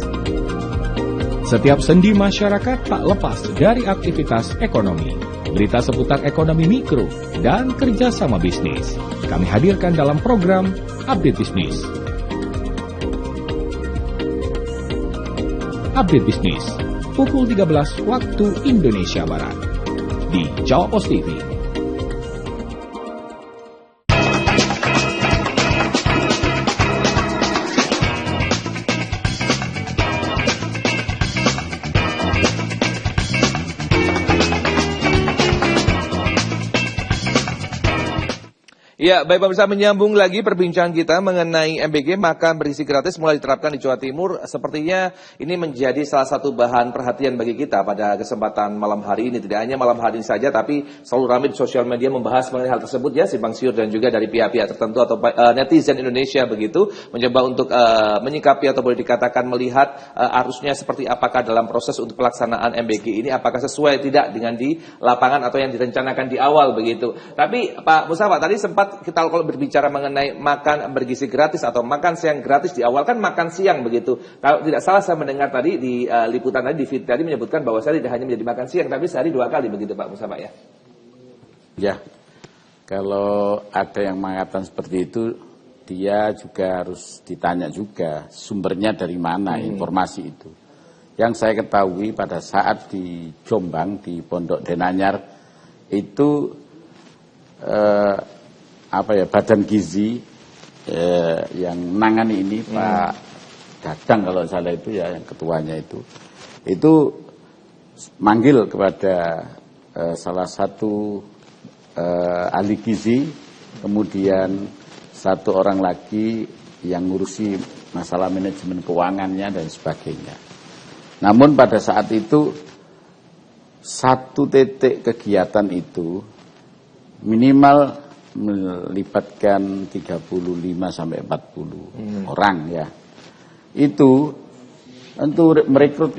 Speaker 6: Setiap sendi masyarakat tak lepas dari aktivitas ekonomi. Berita seputar ekonomi mikro dan kerjasama bisnis kami hadirkan dalam program Update Bisnis. Update Bisnis, pukul 13 waktu Indonesia Barat di Jawa Pos TV.
Speaker 1: Ya, baik pemirsa, menyambung lagi perbincangan kita mengenai MBG makan bergizi gratis mulai diterapkan di Jawa Timur. Sepertinya ini menjadi salah satu bahan perhatian bagi kita pada kesempatan malam hari ini. Tidak hanya malam hari ini saja, tapi selalu ramai di sosial media membahas mengenai hal tersebut ya, simpang siur dan juga dari pihak-pihak tertentu atau netizen Indonesia begitu mencoba untuk menyikapi atau boleh dikatakan melihat arusnya seperti apakah dalam proses untuk pelaksanaan MBG ini, apakah sesuai tidak dengan di lapangan atau yang direncanakan di awal begitu. Tapi Pak Mustafa tadi sempat kita kalau berbicara mengenai makan bergizi gratis atau makan siang gratis, di awal kan makan siang begitu. Kalau tidak salah saya mendengar tadi di liputan tadi di feed tadi menyebutkan bahwa saya tidak hanya menjadi makan siang tapi sehari 2 kali begitu Pak Mustafa ya.
Speaker 5: Ya. Kalau ada yang mengatakan seperti itu, dia juga harus ditanya juga sumbernya dari mana informasi itu. Yang saya ketahui pada saat di Jombang di Pondok Denanyar itu Badan Gizi yang menangani ini Pak Dadang kalau salah itu ya, yang ketuanya itu manggil kepada salah satu ahli gizi, kemudian satu orang lagi yang ngurusi masalah manajemen keuangannya dan sebagainya. Namun pada saat itu satu titik kegiatan itu minimal melibatkan 35 sampai 40 orang ya. Itu untuk merekrut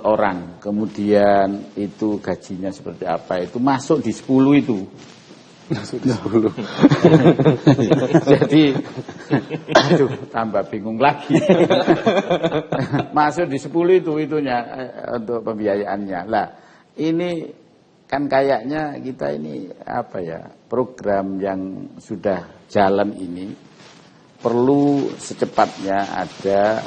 Speaker 5: orang, kemudian itu gajinya seperti apa, itu masuk di 10 itu. Masuk di 10. Jadi tambah bingung lagi. Masuk di 10 itu itunya untuk pembiayaannya. Lah, ini kan kayaknya kita ini program yang sudah jalan ini perlu secepatnya ada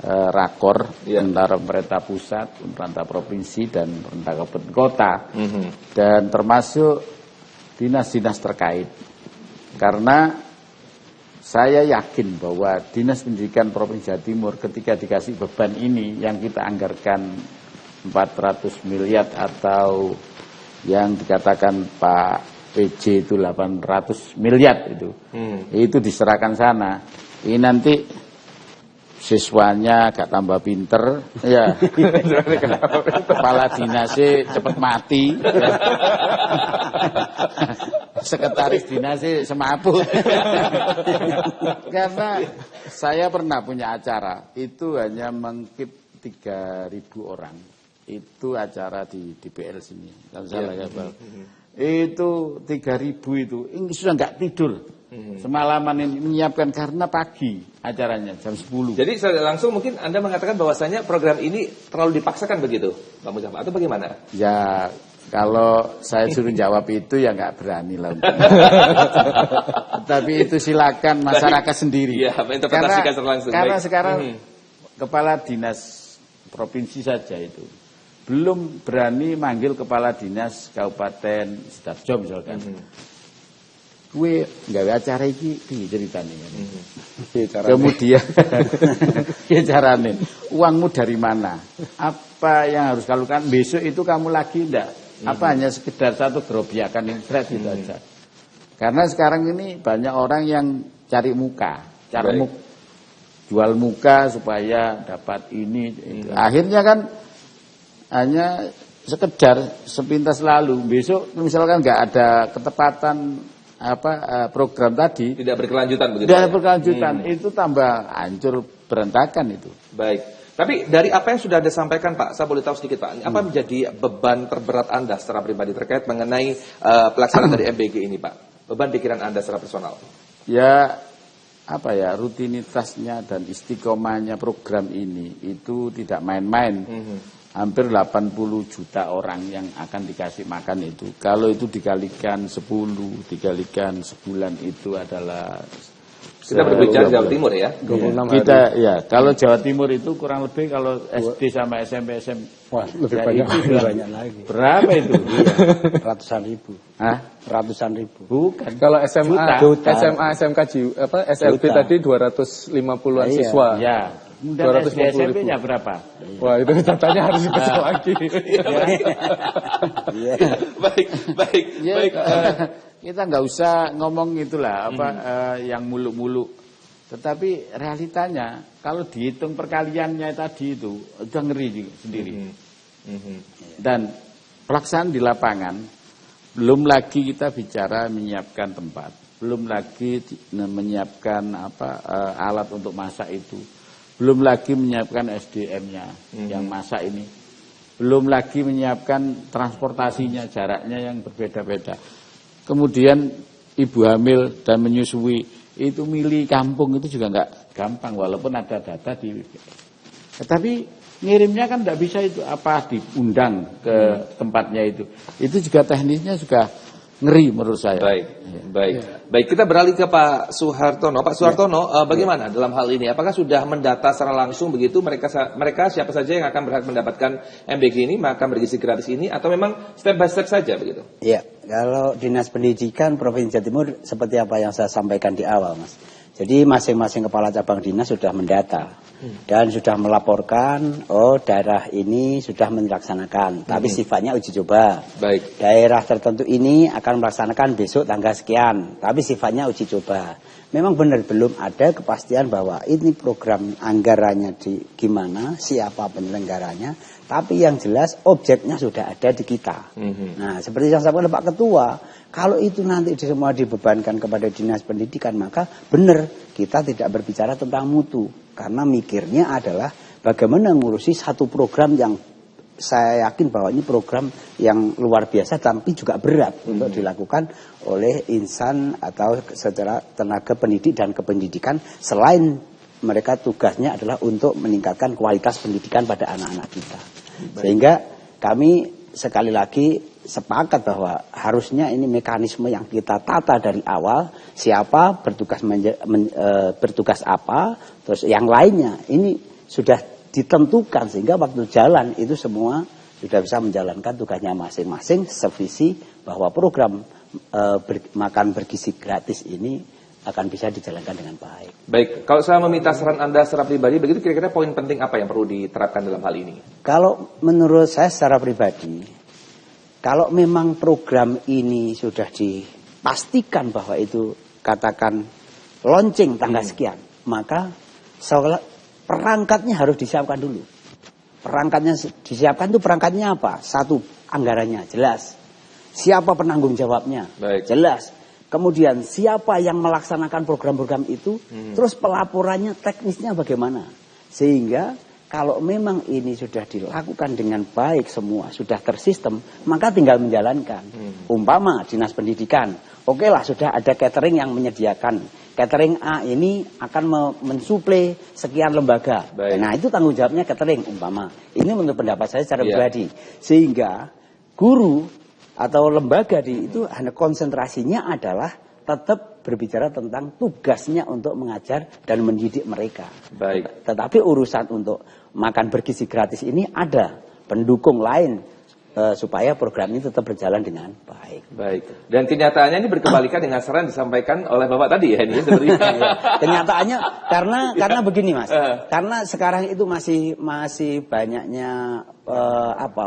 Speaker 5: rakor antara pemerintah pusat, pemerintah provinsi dan pemerintah kabupaten kota dan termasuk dinas-dinas terkait. Karena saya yakin bahwa Dinas Pendidikan Provinsi Jawa Timur ketika dikasih beban ini yang kita anggarkan 400 miliar atau yang dikatakan Pak PJ itu 800 miliar itu diserahkan sana. Ini nanti siswanya gak tambah pinter ya. Kepala dinasnya cepat mati ya. Sekretaris dinasnya semaput. Karena saya pernah punya acara itu hanya mengkip 3.000 orang. Itu acara di DPL sini, kalau salah ya Pak. Itu 3.000 itu sudah nggak tidur. Semalaman ini menyiapkan karena pagi acaranya jam 10.
Speaker 1: Jadi langsung mungkin Anda mengatakan bahwasanya program ini terlalu dipaksakan begitu, Pak Mustafa, atau bagaimana?
Speaker 5: Ya kalau saya suruh jawab itu ya nggak berani lah. Tapi itu silakan masyarakat sendiri.
Speaker 1: Ya, interpretasikan langsung.
Speaker 5: Karena sekarang kepala dinas provinsi saja itu belum berani manggil kepala dinas kabupaten Sidoarjo misalkan. Gue gawe acara iki piye ceritane. Kemudian carane. Uangmu dari mana? Apa yang harus kamu lakukan besok itu kamu lagi enggak? Apa hanya sekedar satu gerobyakan infrat itu aja. Karena sekarang ini banyak orang yang cari muka, jual muka supaya dapat ini. Akhirnya kan hanya sekedar sepintas lalu. Besok misalkan nggak ada ketepatan program tadi,
Speaker 1: tidak berkelanjutan begitu.
Speaker 5: Tidak berkelanjutan, itu tambah hancur berantakan itu.
Speaker 1: Baik. Tapi dari apa yang sudah Anda sampaikan Pak, saya boleh tahu sedikit Pak, apa menjadi beban terberat Anda secara pribadi terkait mengenai pelaksanaan dari MBG ini Pak? Beban pikiran Anda secara personal.
Speaker 5: Ya rutinitasnya dan istiqomahnya program ini itu tidak main-main. Hampir 80 juta orang yang akan dikasih makan itu. Kalau itu dikalikan 10, dikalikan sebulan itu adalah
Speaker 1: kita berbicara Jawa Timur ya.
Speaker 5: 26 kita hari. Ya, kalau Jawa Timur itu kurang lebih kalau SD sama SMP
Speaker 8: wah, lebih banyak lagi.
Speaker 5: Berapa itu?
Speaker 8: Iya, ratusan ribu.
Speaker 5: Hah?
Speaker 8: Ratusan ribu.
Speaker 9: Bukan. Kalau SMA, SMA, SMK, SLB juta. Tadi 250-an siswa.
Speaker 5: Iya. Dan SMP-nya berapa?
Speaker 9: Wah, itu datanya harus dibesar lagi.
Speaker 1: Baik.
Speaker 5: Kita nggak usah ngomong itulah yang muluk-muluk. Tetapi realitanya kalau dihitung perkaliannya tadi itu udah ngeri sendiri. Dan pelaksanaan di lapangan belum lagi kita bicara menyiapkan tempat, belum lagi menyiapkan alat untuk masak itu. Belum lagi menyiapkan SDM-nya yang masak ini. Belum lagi menyiapkan transportasinya, jaraknya yang berbeda-beda. Kemudian ibu hamil dan menyusui itu milih kampung itu juga nggak gampang walaupun ada data di. Tetapi ngirimnya kan nggak bisa itu diundang ke tempatnya itu. Itu juga teknisnya juga ngeri menurut saya.
Speaker 1: Baik. Kita beralih ke Pak Suhartono. Pak Suhartono, bagaimana dalam hal ini? Apakah sudah mendata secara langsung begitu mereka siapa saja yang akan berhak mendapatkan MBG ini, makan bergizi gratis ini, atau memang step by step saja begitu?
Speaker 8: Iya, kalau Dinas Pendidikan Provinsi Jawa Timur seperti apa yang saya sampaikan di awal, Mas. Jadi masing-masing kepala cabang dinas sudah mendata dan sudah melaporkan, daerah ini sudah melaksanakan, tapi sifatnya uji coba.
Speaker 1: Baik.
Speaker 8: Daerah tertentu ini akan melaksanakan besok tanggal sekian, tapi sifatnya uji coba. Memang benar belum ada kepastian bahwa ini program anggarannya gimana, siapa penyelenggaranya, tapi yang jelas objeknya sudah ada di kita. Nah, seperti yang disampaikan Pak Ketua, kalau itu nanti semua dibebankan kepada Dinas Pendidikan, maka benar kita tidak berbicara tentang mutu. Karena mikirnya adalah bagaimana ngurusi satu program yang saya yakin bahwa ini program yang luar biasa tapi juga berat untuk dilakukan oleh insan atau secara tenaga pendidik dan kependidikan, selain mereka tugasnya adalah untuk meningkatkan kualitas pendidikan pada anak-anak kita. Sehingga kami sekali lagi sepakat bahwa harusnya ini mekanisme yang kita tata dari awal, siapa bertugas apa, terus yang lainnya ini sudah ditentukan sehingga waktu jalan itu semua sudah bisa menjalankan tugasnya masing-masing, sevisi bahwa program makan bergizi gratis ini akan bisa dijalankan dengan baik.
Speaker 1: Baik, kalau saya meminta saran Anda secara pribadi, begitu kira-kira poin penting apa yang perlu diterapkan dalam hal ini?
Speaker 8: Kalau menurut saya secara pribadi, kalau memang program ini sudah dipastikan bahwa itu katakan launching tanggal sekian, maka perangkatnya harus disiapkan dulu. Perangkatnya disiapkan itu perangkatnya apa? Satu, anggarannya jelas. Siapa penanggung jawabnya? Jelas. Kemudian siapa yang melaksanakan program-program itu, terus pelaporannya teknisnya bagaimana. Sehingga kalau memang ini sudah dilakukan dengan baik semua, sudah tersistem, maka tinggal menjalankan. Umpama Dinas Pendidikan, oke lah sudah ada catering yang menyediakan. Catering A ini akan mensuplai sekian lembaga. Nah itu tanggung jawabnya catering umpama. Ini menurut pendapat saya secara pribadi. Sehingga guru atau lembaga itu hanya konsentrasinya adalah tetap berbicara tentang tugasnya untuk mengajar dan mendidik mereka.
Speaker 1: Baik.
Speaker 8: Tetapi urusan untuk makan bergizi gratis ini ada pendukung lain supaya program ini tetap berjalan dengan baik.
Speaker 1: Baik. Dan kenyataannya ini berkebalikan dengan saran disampaikan oleh Bapak tadi ya ini sebenarnya.
Speaker 8: Kenyataannya karena begini Mas. Karena sekarang itu masih banyaknya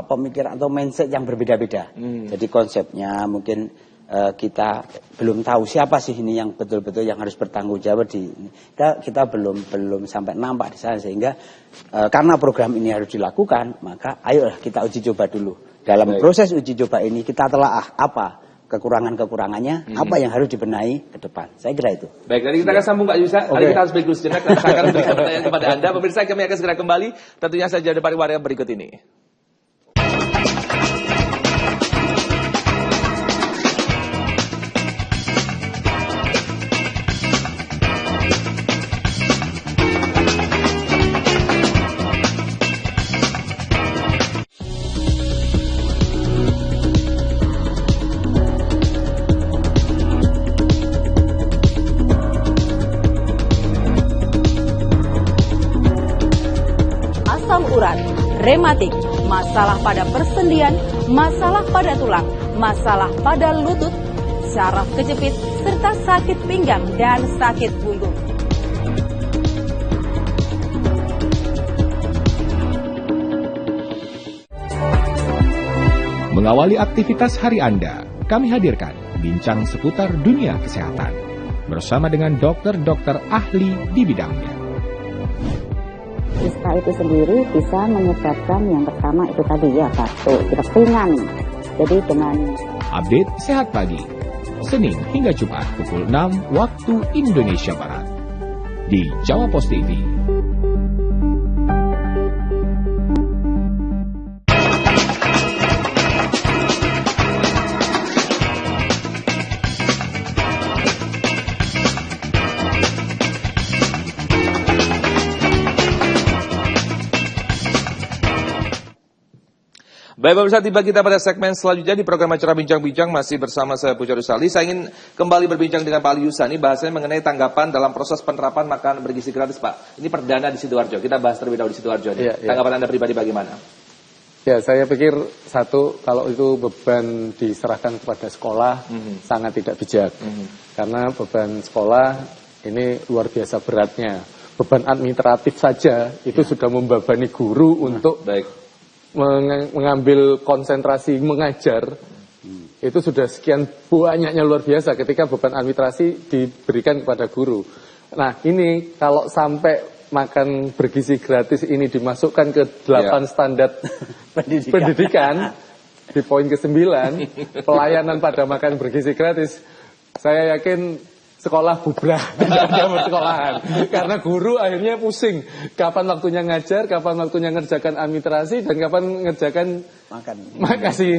Speaker 8: pemikiran atau mindset yang berbeda-beda. Jadi konsepnya mungkin kita belum tahu siapa sih ini yang betul-betul yang harus bertanggung jawab kita belum sampai nampak di sana, sehingga karena program ini harus dilakukan, maka ayolah kita uji coba dulu. Dalam proses uji coba ini kita telaah apa kekurangan-kekurangannya, apa yang harus dibenahi ke depan. Saya kira itu.
Speaker 1: Baik, nanti kita akan sambung Pak Yusa. Nanti kita harus break dulu sejenak. Saya akan berikan pertanyaan kepada Anda. Pemirsa, kami akan segera kembali. Tentunya saja di pariwara berikut ini.
Speaker 13: rematik, masalah pada persendian, masalah pada tulang, masalah pada lutut, saraf kejepit, serta sakit pinggang dan sakit punggung.
Speaker 6: Mengawali aktivitas hari Anda, kami hadirkan bincang seputar dunia kesehatan bersama dengan dokter-dokter ahli di bidangnya.
Speaker 11: Kista itu sendiri bisa menyebabkan yang pertama itu tadi ya batuk, pilek ringan. Jadi dengan
Speaker 6: update Sehat Pagi, Senin hingga Jumat pukul 6 waktu Indonesia Barat di Jawa Pos TV.
Speaker 1: Baik pemirsa, tiba kita pada segmen selanjutnya di program acara Bincang-Bincang, masih bersama saya Puja Rusali. Saya ingin kembali berbincang dengan Pak Ali Yusani, bahasanya mengenai tanggapan dalam proses penerapan makanan bergizi gratis, Pak. Ini perdana di Sidoarjo, kita bahas terlebih dahulu di Sidoarjo. Tanggapan Anda pribadi bagaimana?
Speaker 9: Ya, saya pikir satu, kalau itu beban diserahkan kepada sekolah, sangat tidak bijak. Karena beban sekolah ini luar biasa beratnya. Beban administratif saja itu sudah membebani guru untuk mengambil konsentrasi mengajar. Itu sudah sekian banyaknya luar biasa ketika beban administrasi diberikan kepada guru. Nah, ini kalau sampai makan bergizi gratis ini dimasukkan ke 8 standar pendidikan di poin ke-9, pelayanan pada makan bergizi gratis, saya yakin sekolah bubrah, tidak ada persekolahan. Karena guru akhirnya pusing. Kapan waktunya ngajar, kapan waktunya ngerjakan administrasi, dan kapan ngerjakan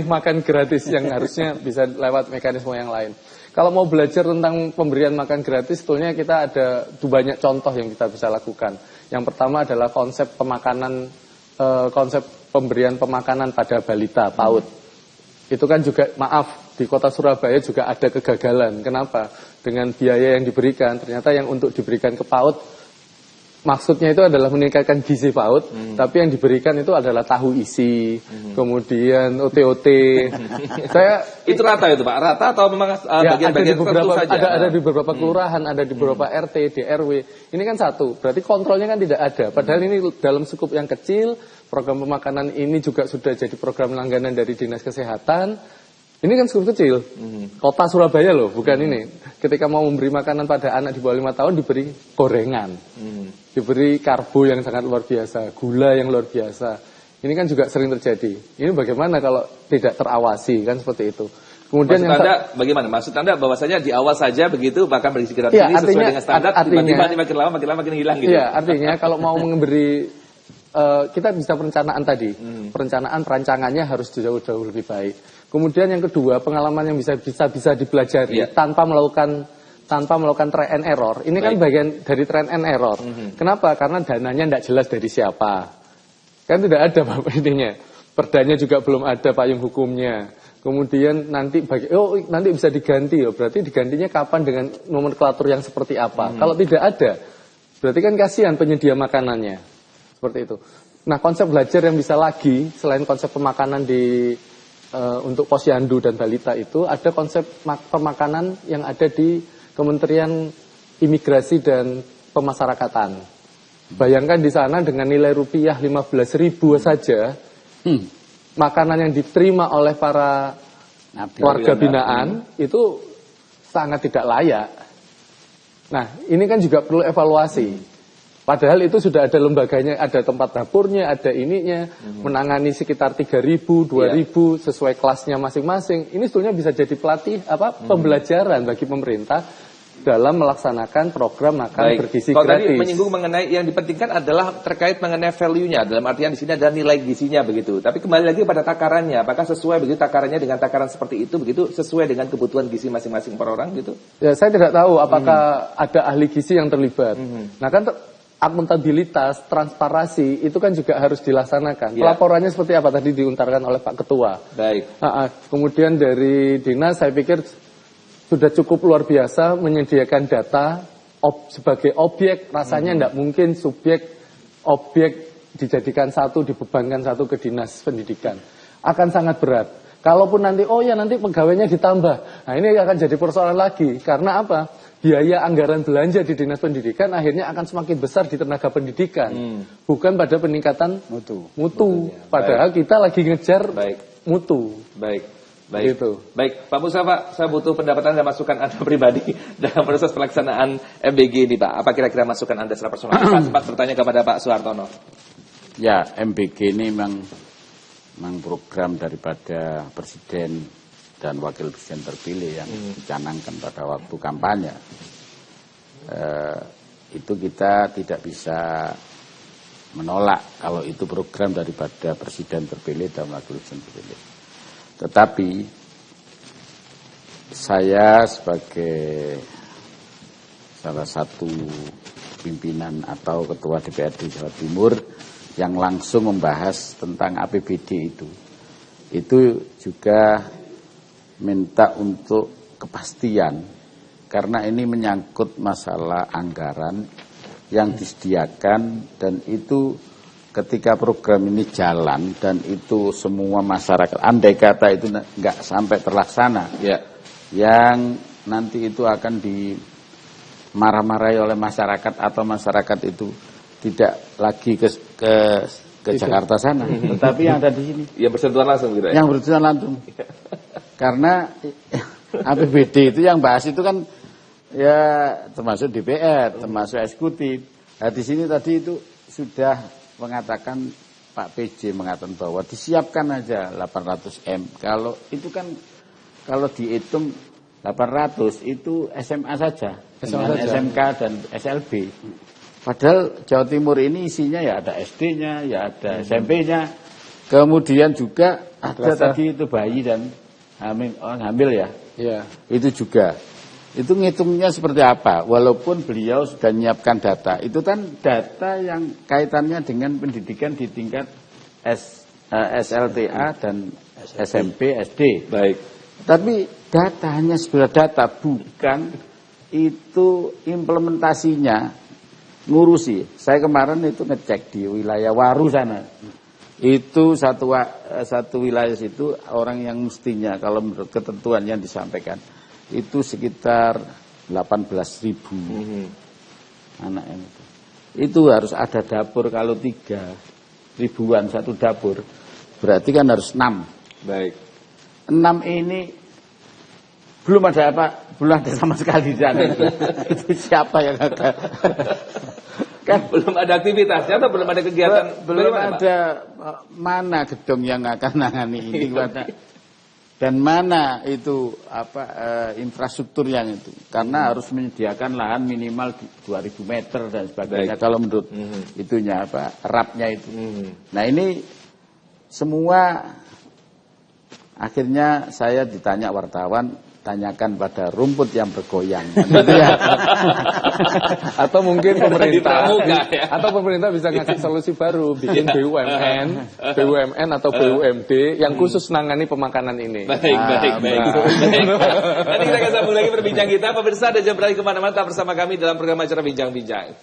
Speaker 9: makan gratis yang harusnya bisa lewat mekanisme yang lain. Kalau mau belajar tentang pemberian makan gratis, sebetulnya kita ada banyak contoh yang kita bisa lakukan. Yang pertama adalah konsep pemakanan, konsep pemberian pemakanan pada balita, PAUD. Itu kan juga, maaf, di kota Surabaya juga ada kegagalan. Kenapa? Dengan biaya yang diberikan, ternyata yang untuk diberikan ke PAUD, maksudnya itu adalah meningkatkan gizi PAUD, tapi yang diberikan itu adalah tahu isi, kemudian OT-OT.
Speaker 1: Itu rata itu Pak? Rata atau memang bagian-bagian tertentu saja?
Speaker 9: Ada di beberapa kelurahan, ada di beberapa RT, DRW. Ini kan satu, berarti kontrolnya kan tidak ada. Padahal ini dalam skup yang kecil, program pemakanan ini juga sudah jadi program langganan dari Dinas Kesehatan. Ini kan skup kecil, kota Surabaya loh, bukan ini. Ketika mau memberi makanan pada anak di bawah 5 tahun, diberi gorengan, diberi karbo yang sangat luar biasa, gula yang luar biasa. Ini kan juga sering terjadi. Ini bagaimana kalau tidak terawasi, kan seperti itu. Kemudian
Speaker 1: maksud Anda bagaimana? Maksud Anda bahwasanya di awal saja begitu, bahkan bergizi gratis ini sesuai dengan standar, tiba-tiba makin lama makin hilang gitu.
Speaker 9: Iya, artinya kalau mau memberi, kita bisa perencanaan tadi, perancangannya harus jauh-jauh lebih baik. Kemudian yang kedua, pengalaman yang bisa dipelajari tanpa melakukan try and error. Ini kan bagian dari try and error. Kenapa? Karena dananya tidak jelas dari siapa. Kan tidak ada Bapak ininya. Perdanya juga belum ada payung hukumnya. Kemudian nanti nanti bisa diganti ya. Berarti digantinya kapan dengan nomenklatur yang seperti apa? Kalau tidak ada, berarti kan kasihan penyedia makanannya. Seperti itu. Nah, konsep belajar yang bisa lagi selain konsep pemakanan untuk posyandu dan balita itu, ada konsep pemakanan yang ada di Kementerian Imigrasi dan Pemasyarakatan. Bayangkan di sana dengan nilai rupiah 15.000 saja, makanan yang diterima oleh para warga binaan itu sangat tidak layak. Nah, ini kan juga perlu evaluasi. Padahal itu sudah ada lembaganya, ada tempat dapurnya, ada ininya, menangani sekitar 3.000, 2.000 sesuai kelasnya masing-masing. Ini sebetulnya bisa jadi pembelajaran bagi pemerintah dalam melaksanakan program makan bergizi gratis.
Speaker 1: Kalau tadi menyinggung mengenai yang dipentingkan adalah terkait mengenai value-nya, dalam artian di sini ada nilai gizinya begitu. Tapi kembali lagi pada takarannya, apakah sesuai begitu takarannya dengan takaran seperti itu begitu sesuai dengan kebutuhan gizi masing-masing per orang gitu?
Speaker 9: Ya, saya tidak tahu apakah ada ahli gizi yang terlibat. Nah, kan akuntabilitas, transparansi itu kan juga harus dilaksanakan. Pelaporannya seperti apa tadi diuntarkan oleh Pak Ketua.
Speaker 1: Baik.
Speaker 9: Kemudian dari Dinas saya pikir sudah cukup luar biasa menyediakan data sebagai objek, rasanya tidak mungkin subjek, objek, dijadikan satu, dibebankan satu ke dinas pendidikan, akan sangat berat. Kalaupun nanti, nanti pegawainya ditambah. Nah ini akan jadi persoalan lagi. Karena apa? Biaya anggaran belanja di dinas pendidikan akhirnya akan semakin besar di tenaga pendidikan. Bukan pada peningkatan mutu. Padahal kita lagi ngejar mutu.
Speaker 1: Baik.
Speaker 9: Gitu.
Speaker 1: Baik, Pak Mustafa, saya butuh pendapatan dan masukan Anda pribadi dalam proses pelaksanaan MBG ini, Pak. Apa kira-kira masukan Anda secara personal? Saya sempat bertanya kepada Pak Suhartono.
Speaker 5: Ya, MBG ini memang program daripada Presiden dan Wakil Presiden terpilih yang dicanangkan pada waktu kampanye. Itu kita tidak bisa menolak kalau itu program daripada Presiden terpilih dan Wakil Presiden terpilih. Tetapi saya sebagai salah satu pimpinan atau Ketua DPRD Jawa Timur yang langsung membahas tentang APBD itu juga minta untuk kepastian karena ini menyangkut masalah anggaran yang disediakan dan itu ketika program ini jalan dan itu semua masyarakat andai kata itu nggak sampai terlaksana yang nanti itu akan dimarah-marahi oleh masyarakat atau masyarakat itu tidak lagi ke Jakarta sana, tetapi yang ada di sini.
Speaker 1: Yang bersentuhan langsung gitu ya?
Speaker 5: Yang bersentuhan langsung. Karena APBD itu yang bahas itu kan ya termasuk DPR, termasuk eksekutif. Nah di sini tadi itu sudah mengatakan Pak PJ mengatakan bahwa disiapkan aja 800M. Kalau itu kan kalau dihitung 800 itu SMA saja, dengan SMK dan SLB. Padahal Jawa Timur ini isinya ya ada SD-nya, ya ada SMP-nya. Kemudian juga ada tadi itu bayi dan hamil ya. Iya. Itu juga. Itu ngitungnya seperti apa? Walaupun beliau sudah menyiapkan data. Itu kan data yang kaitannya dengan pendidikan di tingkat SLTA dan SMP, SD.
Speaker 1: Baik.
Speaker 5: Tapi data hanya sebuah data, bukan itu implementasinya. Ngurusi. Saya kemarin itu ngecek di wilayah Waru sana. Itu satu wilayah situ orang yang mestinya kalau menurut ketentuan yang disampaikan itu sekitar 18.000 anak yang itu harus ada dapur. Kalau 3 ribuan satu dapur berarti kan harus 6.
Speaker 1: Baik.
Speaker 5: 6 ini belum ada belum ada sama sekali di sana. Itu siapa yang ada?
Speaker 1: Kan belum ada aktivitasnya atau belum ada kegiatan?
Speaker 5: Belum ada mana gedung yang akan nangani ini dan mana itu infrastruktur yang itu karena harus menyediakan lahan minimal 2.000 meter dan sebagainya. Kalau menurut itunya rapnya itu. Nah ini semua akhirnya saya ditanya wartawan, tanyakan pada rumput yang bergoyang. Gitu ya.
Speaker 9: Atau mungkin pemerintah atau pemerintah bisa ngasih solusi baru, bikin BUMN atau BUMD yang khusus nangani pemakanan ini.
Speaker 1: Baik. Nanti kita akan sambung lagi berbincang kita. Pemirsa, ada jam berlari kemana-mana, tetap bersama kami dalam program acara Bincang-Bincang.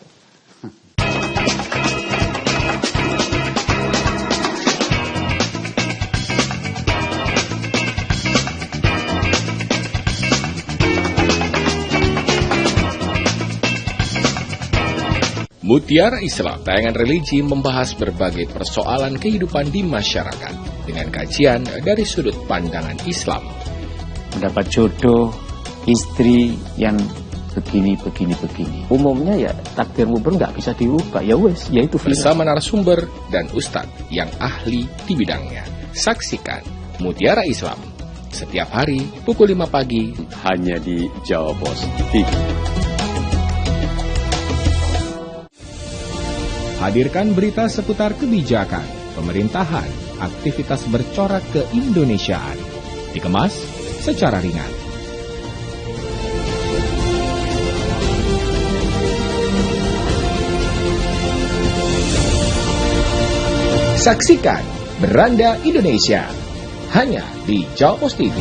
Speaker 6: Mutiara Islam, tayangan religi membahas berbagai persoalan kehidupan di masyarakat dengan kajian dari sudut pandangan Islam.
Speaker 10: Mendapat jodoh, istri yang begini. Umumnya ya takdirmu nggak bisa diubah, ya wes, yaitu
Speaker 6: bersama narasumber dan ustadz yang ahli di bidangnya. Saksikan Mutiara Islam setiap hari pukul 5 pagi hanya di Jawa Pos TV. Hadirkan berita seputar kebijakan, pemerintahan, aktivitas bercorak keindonesiaan. Dikemas secara ringan. Saksikan Beranda Indonesia hanya di Jawa Pos TV.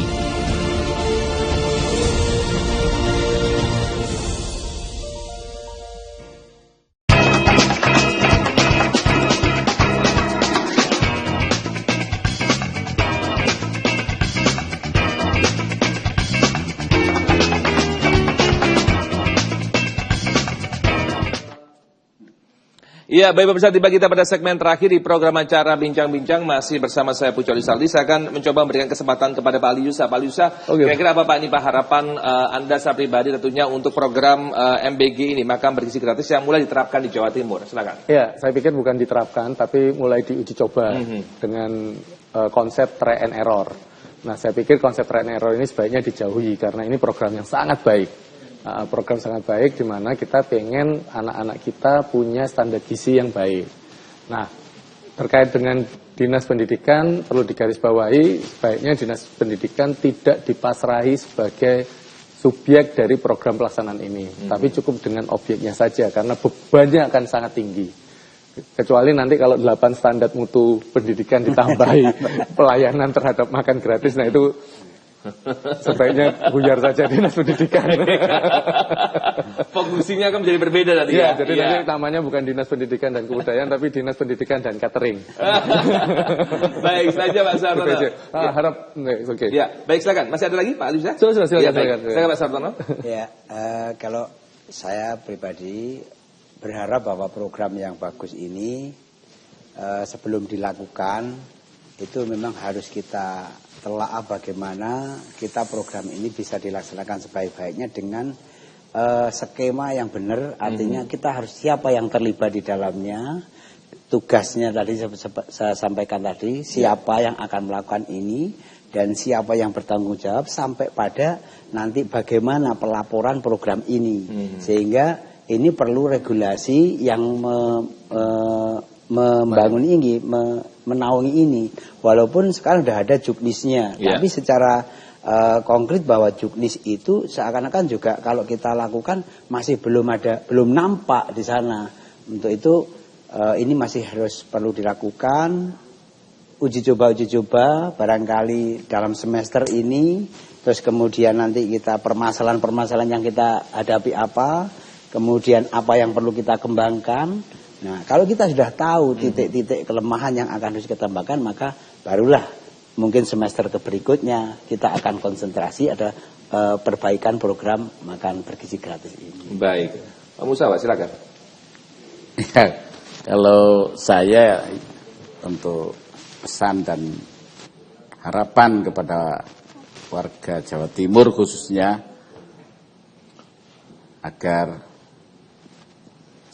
Speaker 1: Ya, baik pemirsa, tiba kita pada segmen terakhir di program acara Bincang-Bincang. Masih bersama saya Pucoli Saldi. Saya akan mencoba memberikan kesempatan kepada Pak Ali Yusa. Pak Ali Yusa, kira-kira apa Pak ini Pak harapan Anda secara pribadi tentunya untuk program MBG ini, Makan Bergizi Gratis yang mulai diterapkan di Jawa Timur? Silakan.
Speaker 9: Ya, saya pikir bukan diterapkan, tapi mulai diuji coba dengan konsep try and error. Nah, saya pikir konsep try and error ini sebaiknya dijauhi karena ini program yang sangat baik. Program sangat baik di mana kita pengen anak-anak kita punya standar gizi yang baik. Nah, terkait dengan Dinas Pendidikan perlu digarisbawahi sebaiknya Dinas Pendidikan tidak dipasrahi sebagai subjek dari program pelaksanaan ini, tapi cukup dengan objeknya saja karena bebannya akan sangat tinggi. Kecuali nanti kalau 8 standar mutu pendidikan ditambahi pelayanan terhadap makan gratis, nah itu sebaiknya buyar saja Dinas Pendidikan.
Speaker 1: Fokusnya akan menjadi berbeda tadi
Speaker 9: ya. Jadi nanti namanya bukan Dinas Pendidikan dan Kebudayaan, tapi Dinas Pendidikan dan Catering.
Speaker 1: Baik saja Pak Sartono.
Speaker 9: Harap, oke.
Speaker 1: Ya, baik silakan. Masih ada lagi Pak Ali?
Speaker 9: Silakan.
Speaker 1: Silakan Pak Sartono.
Speaker 8: Ya, kalau saya pribadi berharap bahwa program yang bagus ini sebelum dilakukan itu memang harus kita telaah bagaimana kita program ini bisa dilaksanakan sebaik-baiknya dengan skema yang benar, artinya kita harus siapa yang terlibat di dalamnya, tugasnya tadi saya sampaikan tadi, siapa yang akan melakukan ini dan siapa yang bertanggung jawab sampai pada nanti bagaimana pelaporan program ini, sehingga ini perlu regulasi yang membangun ini, menaungi ini. Walaupun sekarang sudah ada juknisnya, tapi secara konkret bahwa juknis itu seakan-akan juga kalau kita lakukan masih belum nampak di sana. Untuk itu ini masih harus perlu dilakukan uji coba barangkali dalam semester ini, terus kemudian nanti kita permasalahan-permasalahan yang kita hadapi apa, kemudian apa yang perlu kita kembangkan. Nah, kalau kita sudah tahu titik-titik kelemahan yang akan harus kita tambahkan, maka barulah mungkin semester berikutnya kita akan konsentrasi ada perbaikan program makan bergizi gratis ini.
Speaker 1: Baik, Pak Musawa silakan.
Speaker 5: Ya, kalau saya untuk pesan dan harapan kepada warga Jawa Timur khususnya agar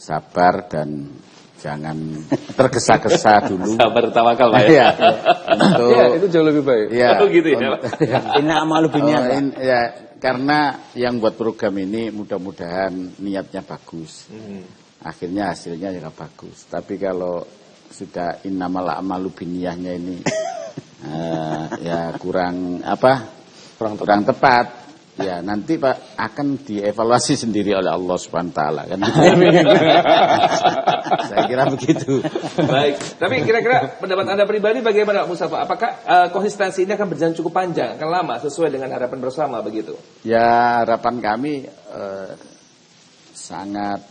Speaker 5: sabar dan jangan tergesa-gesa dulu.
Speaker 1: Sabar tawakal Pak ya.
Speaker 9: Itu jauh lebih baik.
Speaker 5: Ya,
Speaker 1: gitu ya.
Speaker 5: Ya, karena yang buat program ini mudah-mudahan niatnya bagus. Akhirnya hasilnya juga bagus. Tapi kalau sudah innamal a'malu binniyahnya ini ya kurang tepat. Ya, nanti Pak akan dievaluasi sendiri oleh Allah Subhanahu wa taala kan. Saya kira begitu.
Speaker 1: Baik, tapi kira-kira pendapat Anda pribadi bagaimana Pak Mustafa? Apakah konsistensi ini akan berjalan cukup panjang, akan lama sesuai dengan harapan bersama begitu?
Speaker 5: Ya, harapan kami sangat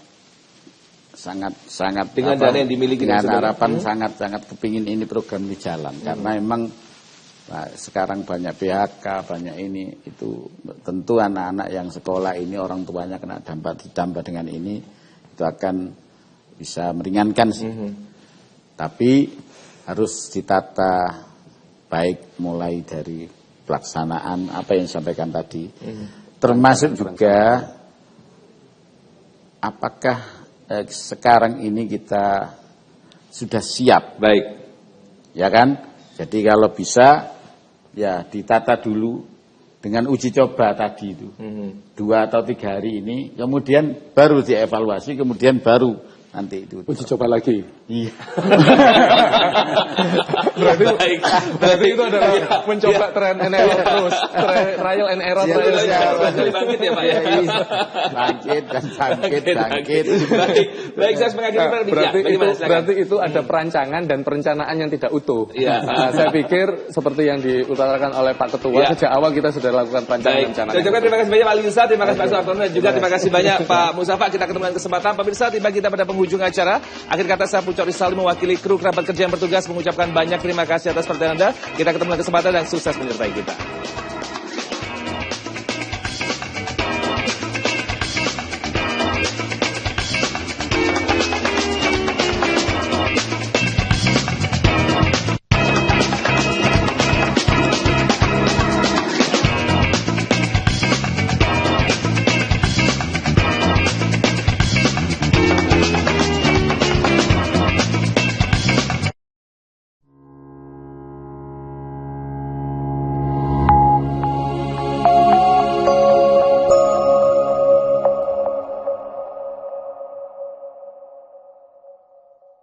Speaker 1: dengan dana yang dimiliki
Speaker 5: dengan harapan sangat kepingin ini program ini jalan karena memang sekarang banyak PHK, banyak ini, itu tentu anak-anak yang sekolah ini orang tuanya kena dampak dengan ini itu akan bisa meringankan sih. Tapi harus ditata baik mulai dari pelaksanaan apa yang disampaikan tadi. Termasuk juga apakah sekarang ini kita sudah siap.
Speaker 1: Baik.
Speaker 5: Ya kan? Jadi kalau bisa ya ditata dulu dengan uji coba tadi itu 2 atau 3 hari ini, kemudian baru dievaluasi, kemudian baru nanti itu
Speaker 9: uji coba lagi.
Speaker 5: Iya.
Speaker 9: berarti itu adalah mencoba try and error terus, trial and error.
Speaker 1: Bangkit ya Pak ya.
Speaker 5: Bangkit.
Speaker 1: Baik, saya mengakhiri
Speaker 9: berarti itu ada perancangan dan perencanaan yang tidak utuh. Saya pikir seperti yang diutarakan oleh Pak Ketua, sejak awal kita sudah lakukan perancangan.
Speaker 1: Terima kasih banyak Pak Ali Yusa, terima kasih Pak Sartono, dan juga terima kasih banyak Pak Mustafa. Kita ketemu dengan kesempatan. Pemirsa, tiba kita pada penghujung acara. Akhir kata saya Pucoli Saldi mewakili kru kerabat kerja yang bertugas mengucapkan banyak terima kasih atas perhatian Anda. Kita ketemu dengan kesempatan dan sukses menyertai kita.